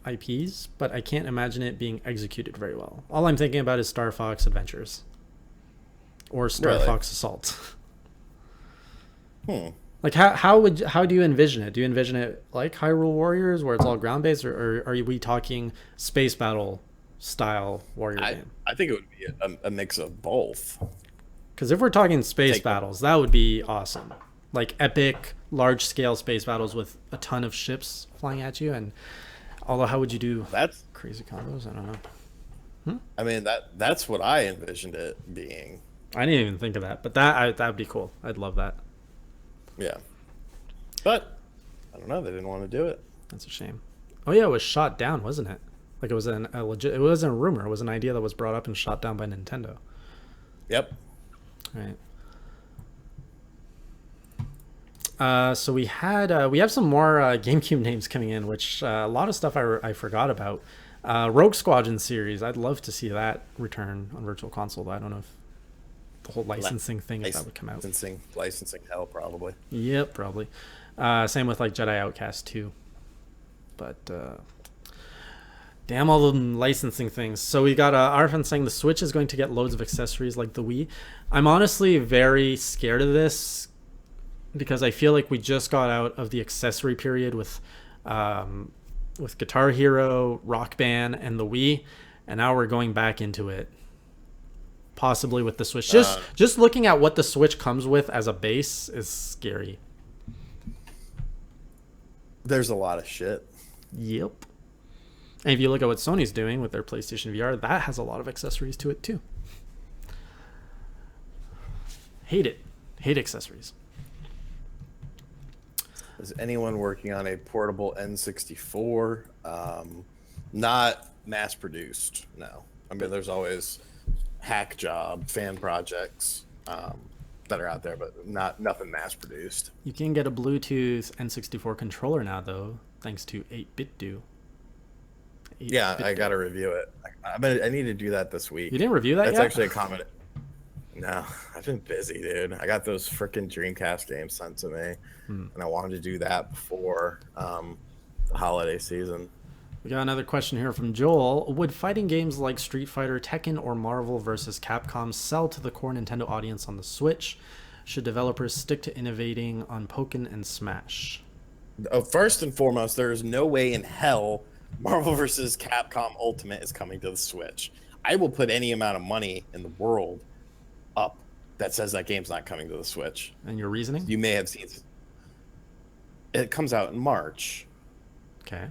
IPs, but I can't imagine it being executed very well. All I'm thinking about is Star Fox Adventures or Star Fox Assault. How do you envision it? Do you envision it like Hyrule Warriors, where it's all ground based, or are we talking space battle style warrior game? I think it would be a mix of both. Because if we're talking space battles, that would be awesome. Like epic, large scale space battles with a ton of ships flying at you. And although, how would you do crazy combos? I don't know. I mean, that's what I envisioned it being. I didn't even think of that, but that would be cool. I'd love that. Yeah, but I don't know. They didn't want to do it. That's a shame. Oh yeah, it was shot down, wasn't it? Like it was a legit. It wasn't a rumor. It was an idea that was brought up and shot down by Nintendo. Yep. Right. So we have some more GameCube names coming in, which a lot of stuff I forgot about. Rogue Squadron series. I'd love to see that return on Virtual Console, but I don't know if the whole licensing thing if that would come out. Licensing hell, probably. Yep, probably. Same with Jedi Outcast 2. But Damn all the licensing things. So we got Arfan saying the Switch is going to get loads of accessories like the Wii. I'm honestly very scared of this because I feel like we just got out of the accessory period with Guitar Hero, Rock Band, and the Wii, and now we're going back into it. Possibly with the Switch. Just looking at what the Switch comes with as a base is scary. There's a lot of shit. Yep. And if you look at what Sony's doing with their PlayStation VR, that has a lot of accessories to it too. Hate it. Hate accessories. Is anyone working on a portable N64? Not mass produced, no. I mean, there's always hack job, fan projects that are out there, but nothing mass produced. You can get a Bluetooth N64 controller now, though, thanks to 8BitDo. Yeah, I got to review it. I need to do that this week. You didn't review that yet? That's actually a comment. No, I've been busy, dude. I got those freaking Dreamcast games sent to me, and I wanted to do that before the holiday season. We got another question here from Joel. Would fighting games like Street Fighter, Tekken, or Marvel vs. Capcom sell to the core Nintendo audience on the Switch? Should developers stick to innovating on Pokken and Smash? First and foremost, there is no way in hell Marvel vs. Capcom Ultimate is coming to the Switch. I will put any amount of money in the world up that says that game's not coming to the Switch. And your reasoning? You may have seen it comes out in March. Okay.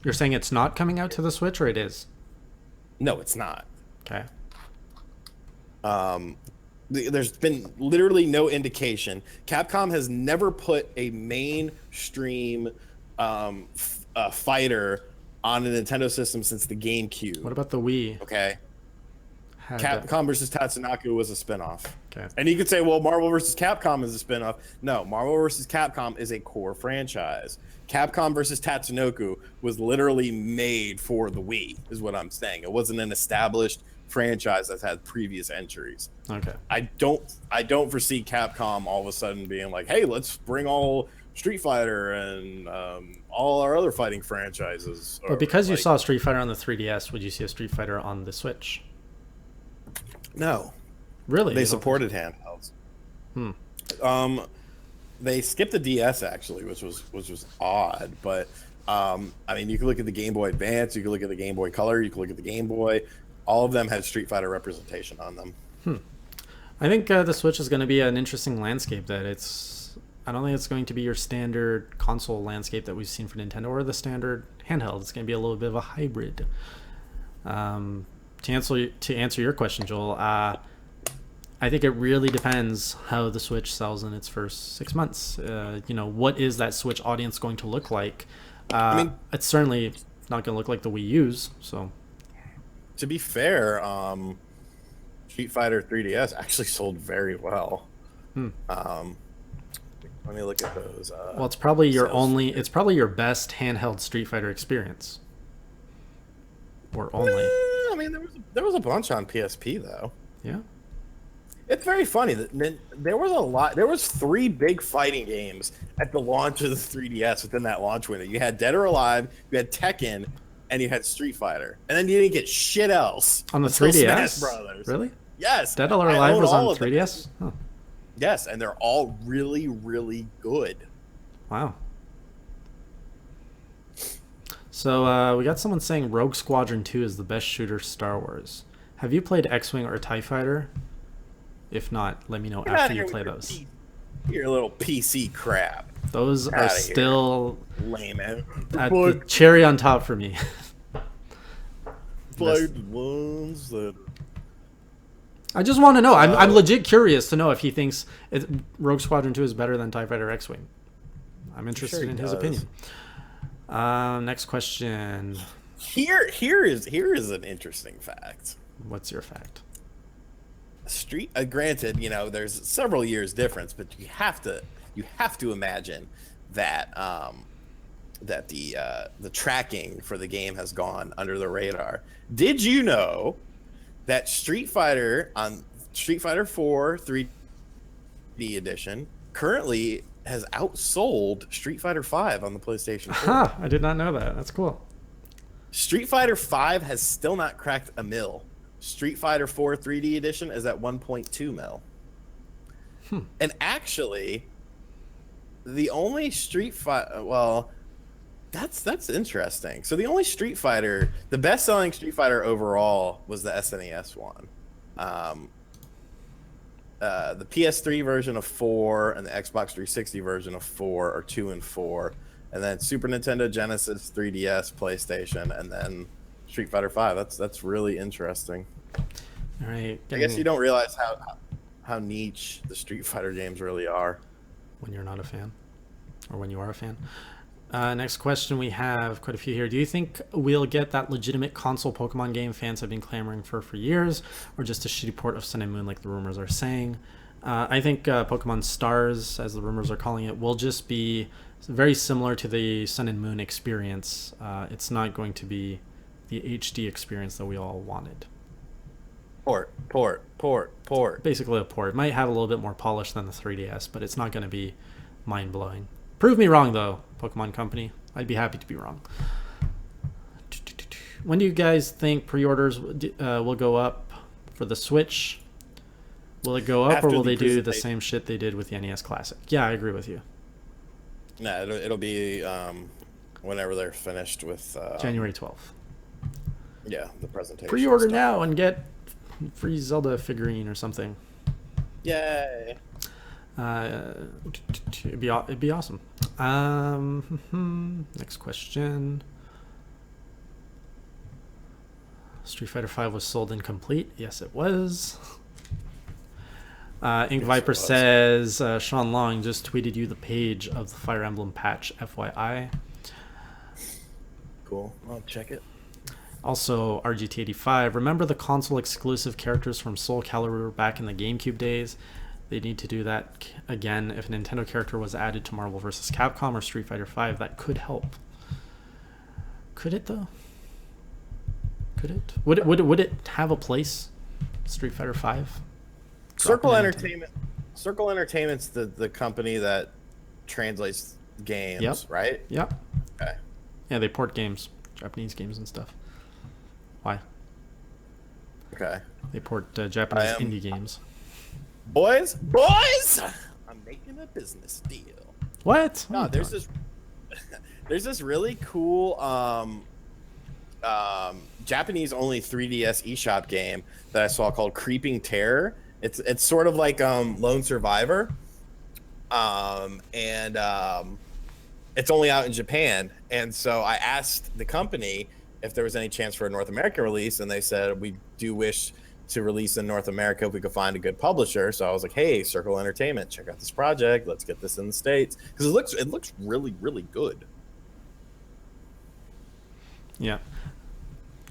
You're saying it's not coming out to the Switch, or it is? No, it's not. Okay. There's been literally no indication. Capcom has never put a mainstream fighter on a Nintendo system since the GameCube. What about the Wii? Okay. Capcom versus Tatsunoko was a spinoff. Okay. And you could say, well, Marvel versus Capcom is a spinoff. No, Marvel versus Capcom is a core franchise. Capcom versus Tatsunoko was literally made for the Wii, is what I'm saying. It wasn't an established franchise that's had previous entries. Okay. I don't foresee Capcom all of a sudden being like, hey, let's bring all Street Fighter and all our other fighting franchises. But because you saw Street Fighter on the 3DS, would you see a Street Fighter on the Switch? No. Really? They supported handhelds. They skipped the DS actually, which was odd. But I mean, you can look at the Game Boy Advance, you can look at the Game Boy Color, you can look at the Game Boy. All of them had Street Fighter representation on them. I think the Switch is going to be an interesting landscape. I don't think it's going to be your standard console landscape that we've seen for Nintendo or the standard handheld. It's going to be a little bit of a hybrid. To answer your question, Joel, I think it really depends how the Switch sells in its first 6 months. What is that Switch audience going to look like? It's certainly not going to look like the Wii U's. So, to be fair, Street Fighter 3DS actually sold very well. Let me look at those. Well, it's probably it's probably your best handheld Street Fighter experience. Or only. I mean, there was a bunch on PSP though. Yeah. It's very funny that there was a lot. There was 3 big fighting games at the launch of the 3DS within that launch window. You had Dead or Alive, you had Tekken, and you had Street Fighter, and then you didn't get shit else on the 3DS. Smash Brothers. Really? Yes. Dead or Alive was on 3DS. Huh. Yes, and they're all really, really good. Wow. So we got someone saying Rogue Squadron 2 is the best shooter Star Wars. Have you played X-Wing or TIE Fighter? If not, let me know after you play those. Your little PC crap. Those are still lame. At the cherry on top for me. Played ones that. I just want to know. I'm legit curious to know if he thinks Rogue Squadron 2 is better than TIE Fighter X-Wing. I'm interested in his opinion. Next question. Here is an interesting fact. What's your fact? Granted, there's several years difference, but you have to imagine that that the tracking for the game has gone under the radar. Did you know that Street Fighter on Street Fighter 4 3D edition currently has outsold Street Fighter 5 on the PlayStation 4? I did not know that. That's cool. Street Fighter 5 has still not cracked a mil. Street Fighter 4 3D edition is at 1.2 mil. And actually, the only Street Fighter, well, that's interesting. So the only Street Fighter, the best-selling Street Fighter overall was the SNES one. The PS3 version of 4 and the Xbox 360 version of 4 are 2 and 4, and then Super Nintendo, Genesis, 3DS, PlayStation, and then Street Fighter 5. That's really interesting. All right. I guess you don't realize how niche the Street Fighter games really are when you're not a fan, or when you are a fan. Next question, we have quite a few here. Do you think we'll get that legitimate console Pokemon game fans have been clamoring for years, or just a shitty port of Sun and Moon like the rumors are saying? I think Pokemon Stars, as the rumors are calling it, will just be very similar to the Sun and Moon experience. It's not going to be the HD experience that we all wanted. Port. Basically a port. It might have a little bit more polish than the 3DS, but it's not going to be mind-blowing. Prove me wrong, though, Pokemon Company. I'd be happy to be wrong. When do you guys think pre-orders will go up for the Switch? Will it go up, After or will the they do the presentation. same shit they did with the NES Classic? Yeah, I agree with you. Nah, it'll be whenever they're finished with January 12th. Yeah, the presentation. Pre-order stuff. now and get free Zelda figurine or something. Yay! It'd be awesome. Next question. Street Fighter V was sold incomplete. Yes, it was. Ink Viper says, Sean Long just tweeted you the page of the Fire Emblem patch, FYI. Cool. I'll check it. Also, RGT85. Remember the console exclusive characters from Soul Calibur back in the GameCube days? They need to do that again. If a Nintendo character was added to Marvel vs. Capcom or Street Fighter V, that could help. Could it, though? Could it? Would it have a place? Street Fighter V? Circle Entertainment. Circle Entertainment's the company that translates games, right? Yep. Okay. Yeah, they port games, Japanese games and stuff. Why? Okay. They port Japanese indie games. Boys, I'm making a business deal. What? No, there's this really cool Japanese only 3DS eShop game that I saw called Creeping Terror. It's sort of like Lone Survivor, and it's only out in Japan. And so I asked the company if there was any chance for a North American release, and they said we do wish to release in North America if we could find a good publisher. So I was like, hey, Circle Entertainment, check out this project. Let's get this in the States, because it looks really, really good. Yeah.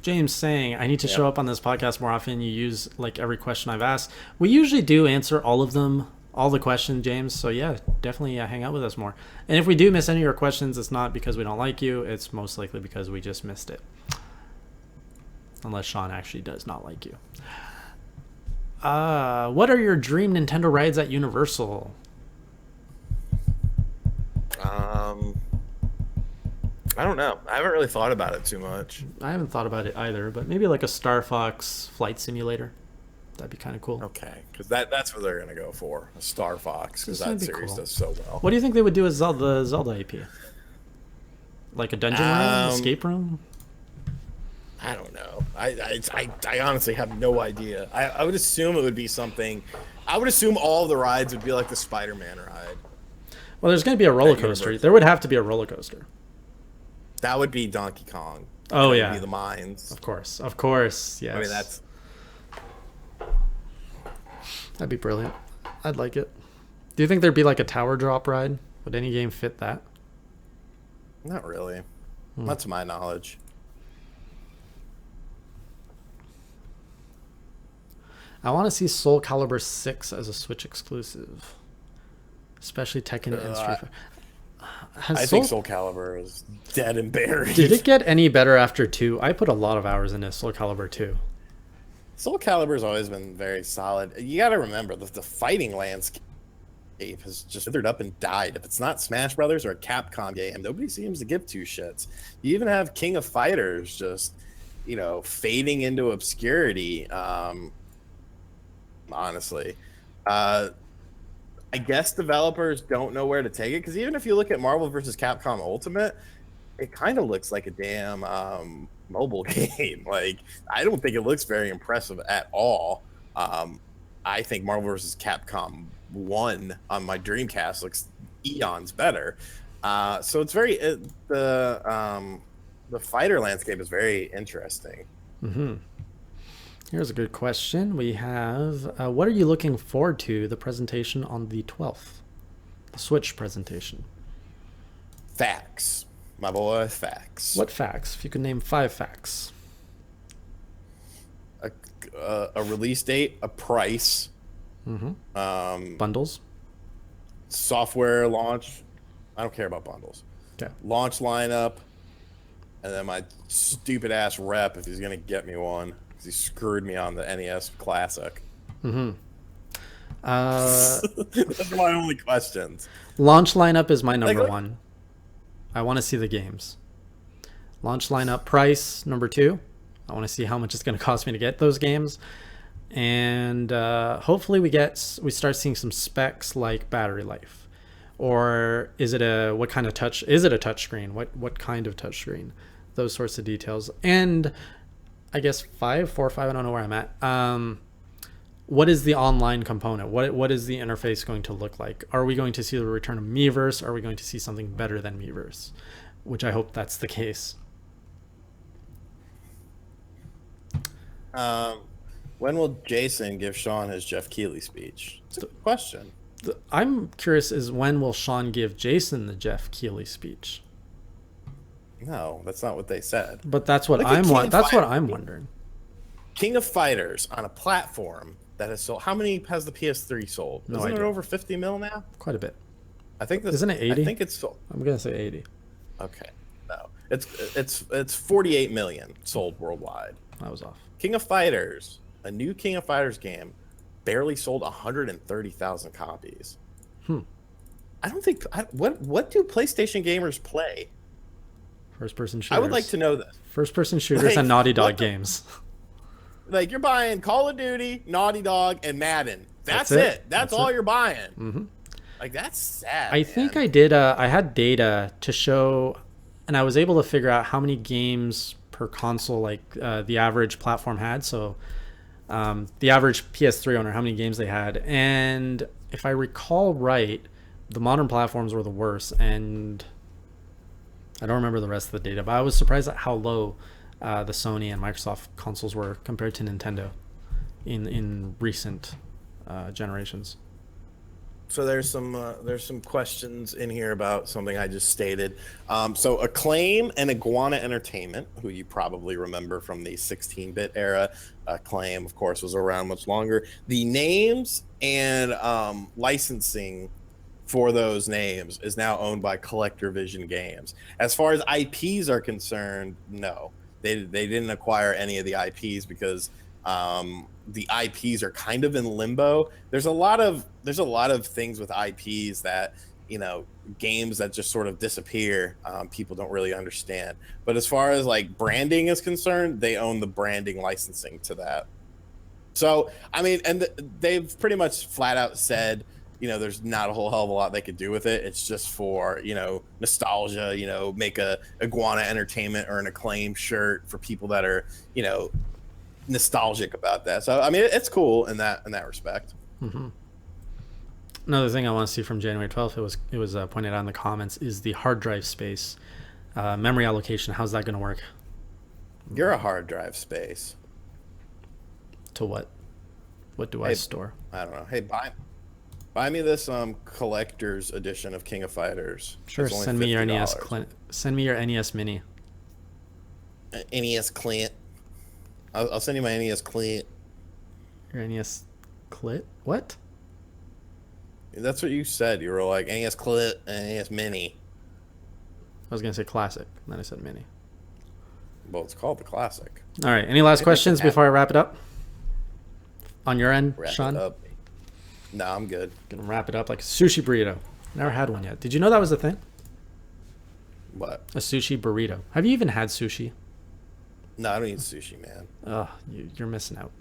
James saying, I need to show up on this podcast more often. You use like every question I've asked. We usually do answer all of them, all the questions, James. So yeah, definitely hang out with us more. And if we do miss any of your questions, it's not because we don't like you. It's most likely because we just missed it. Unless Sean actually does not like you. What are your dream Nintendo rides at Universal? I don't know. I haven't really thought about it too much. I haven't thought about it either, but maybe like a Star Fox flight simulator. That'd be kind of cool. Okay, because that's what they're gonna go for, a Star Fox, because that series does so well. What do you think they would do with the Zelda IP? Like a dungeon room, escape room? I don't know. I honestly have no idea. I would assume it would be something. I would assume all of the rides would be like the Spider-Man ride. Well, there's going to be a roller coaster. There would have to be a roller coaster. That would be Donkey Kong. Oh, yeah. Would be the mines. Of course, yes. I mean, that'd be brilliant. I'd like it. Do you think there'd be like a tower drop ride? Would any game fit that? Not really. Not to my knowledge. I want to see Soul Calibur 6 as a Switch exclusive. Especially Tekken and Street Fighter. I think Soul Calibur is dead and buried. Did it get any better after 2? I put a lot of hours into Soul Calibur 2. Soul Calibur's always been very solid. You got to remember the fighting landscape has just withered up and died. If it's not Smash Brothers or a Capcom game, nobody seems to give two shits. You even have King of Fighters just, fading into obscurity. Honestly, I guess developers don't know where to take it, because even if you look at Marvel vs. Capcom Ultimate, it kind of looks like a damn mobile game. Like, I don't think it looks very impressive at all. I think Marvel vs. Capcom 1 on my Dreamcast looks eons better. So it's the fighter landscape is very interesting. Mm-hmm. Here's a good question. We have, what are you looking forward to the presentation on the 12th? The Switch presentation. Facts. My boy, facts. What facts? If you could name 5 facts. A release date, a price. Mm-hmm. Bundles? Software launch. I don't care about bundles. Okay. Launch lineup. And then my stupid ass rep, if he's going to get me one. Because he screwed me on the NES Classic. Mm-hmm. Those are my only questions. Launch lineup is my number one. I want to see the games. Launch lineup. Price, number 2. I want to see how much it's going to cost me to get those games. And hopefully we start seeing some specs like battery life. Or is it a touch screen? What kind of touch screen? Those sorts of details. And I guess 4 or 5, I don't know where I'm at. What is the online component? What is the interface going to look like? Are we going to see the return of Miiverse? Are we going to see something better than Miiverse? Which I hope that's the case. When will Jason give Sean his Jeff Keighley speech? It's a question. I'm curious is when will Sean give Jason the Jeff Keighley speech? No, that's not what they said. But that's what I'm wondering. King of Fighters on a platform that has sold. How many has the PS3 sold? Isn't it over 50 mil now? Quite a bit. I think isn't it 80? I think it's sold. I'm gonna say 80. Okay, no, it's 48 million sold worldwide. I was off. King of Fighters, a new King of Fighters game, barely sold 130,000 copies. I don't think. What do PlayStation gamers play? First-person shooters. I would like to know this. First-person shooters and Naughty Dog games. Like, you're buying Call of Duty, Naughty Dog, and Madden. That's it. That's all you're buying. Mm-hmm. Like, that's sad. I think I did. I had data to show, and I was able to figure out how many games per console, like the average platform had. So the average PS3 owner, how many games they had. And if I recall right, the modern platforms were the worst. And I don't remember the rest of the data, but I was surprised at how low the Sony and Microsoft consoles were compared to Nintendo in recent generations. So there's some questions in here about something I just stated. So Acclaim and Iguana Entertainment, who you probably remember from the 16-bit era. Acclaim, of course, was around much longer. The names and licensing for those names is now owned by Collector Vision Games. As far as IPs are concerned, no, they didn't acquire any of the IPs because the IPs are kind of in limbo. There's a lot of things with IPs that, games that just sort of disappear. People don't really understand. But as far as like branding is concerned, they own the branding licensing to that. So, I mean, and they've pretty much flat out said, there's not a whole hell of a lot they could do with it. It's just for, nostalgia, make a Iguana Entertainment or an Acclaim shirt for people that are, nostalgic about that. So, I mean, it's cool in that respect. Mm-hmm. Another thing I want to see from January 12th, it was pointed out in the comments, is the hard drive space, memory allocation. How's that going to work? You're a hard drive space. To what? What do I store? I don't know. Hey, buy me this collector's edition of King of Fighters. Sure, send me your NES. Send me your NES Mini. NES Clint. I'll send you my NES Clint. Your NES Clit? What? That's what you said. You were like NES Clit and NES Mini. I was gonna say classic, and then I said mini. Well, it's called the classic. All right. Any last questions before I wrap it up? On your end, Wrap Sean? it up. No, I'm good. Gonna wrap it up like a sushi burrito. Never had one yet. Did you know that was a thing? What? A sushi burrito. Have you even had sushi? No, I don't eat sushi, man. Oh, you're missing out.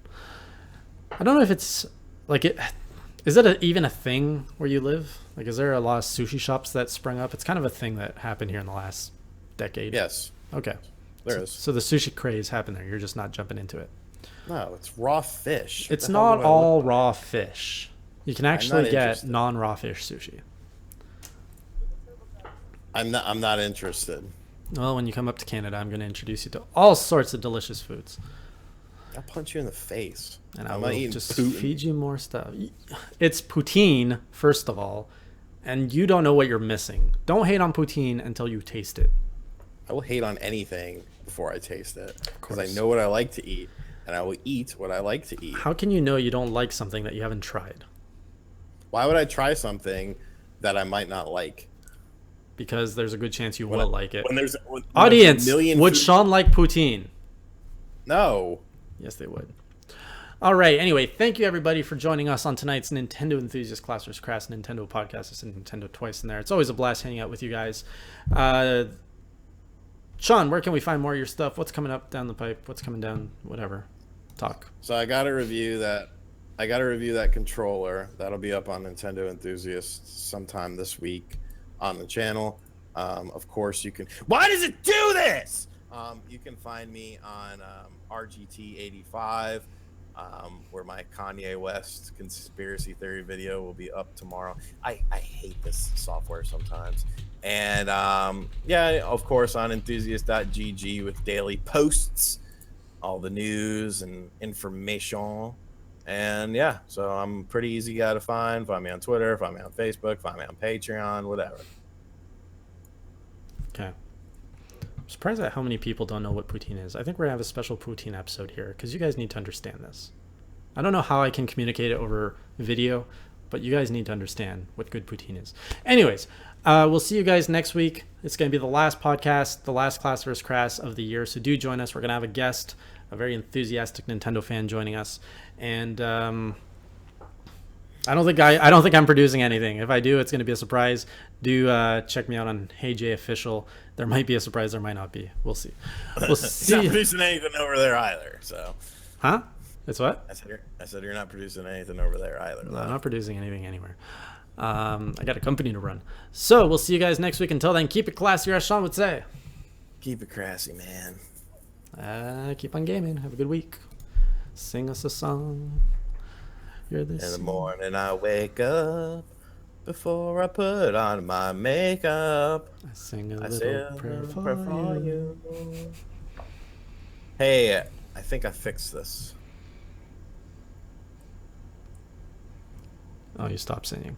I don't know if it's like it. Is it even a thing where you live? Like, is there a lot of sushi shops that sprung up? It's kind of a thing that happened here in the last decade. Yes, Okay. there is. So the sushi craze happened there. You're just not jumping into it. No, it's raw fish. What It's the hell not do I all look like? raw fish. You can actually get interested. non-raw fish sushi. I'm not interested. Well, when you come up to Canada, I'm going to introduce you to all sorts of delicious foods. I'll punch you in the face. And I I'm will not eating just Putin. feed you more stuff. It's poutine, first of all, and you don't know what you're missing. Don't hate on poutine until you taste it. I will hate on anything before I taste it because I course. know what I like to eat, and I will eat what I like to eat. How can you know you don't like something that you haven't tried? Why would I try something that I might not like? Because there's a good chance you will like it. When there's Audience, a million would food- Sean like poutine? No. Yes, they would. All right. Anyway, thank you everybody for joining us on tonight's Nintendo Enthusiast Class vs. Crass Nintendo podcast. It's Nintendo twice in there. It's always a blast hanging out with you guys. Sean, where can we find more of your stuff? What's coming up down the pipe? What's coming down? Whatever. Talk. So I got to review that. I got to review that controller. That'll be up on Nintendo Enthusiast sometime this week on the channel. Of course, you can. Why does it do this? You can find me on RGT85, where my Kanye West conspiracy theory video will be up tomorrow. I hate this software sometimes. And yeah, of course, on enthusiast.gg with daily posts, all the news and information. And yeah, so I'm a pretty easy guy to find. Find me on Twitter, find me on Facebook, find me on Patreon, whatever. Okay. I'm surprised at how many people don't know what poutine is. I think we're going to have a special poutine episode here because you guys need to understand this. I don't know how I can communicate it over video, but you guys need to understand what good poutine is. Anyways, we'll see you guys next week. It's going to be the last podcast, the last Class vs. Crass of the year. So do join us. We're going to have a guest, a very enthusiastic Nintendo fan joining us. And I don't think I'm producing anything. If I do, it's going to be a surprise. Do check me out on Hey J Official. There might be a surprise. There might not be. We'll see. We'll Not see. producing anything over there either. So, Huh? It's what? I said you're not producing anything over there either. No, I'm not producing anything anywhere. I got a company to run. So we'll see you guys next week. Until then, keep it classy, as Sean would say. Keep it crassy, man. Keep on gaming. Have a good week. Sing us a song. You're this. In the morning I wake up. Before I put on my makeup, I sing a I little say a prayer little for prayer for you. you. Hey, I think I fixed this. Oh, you stopped singing.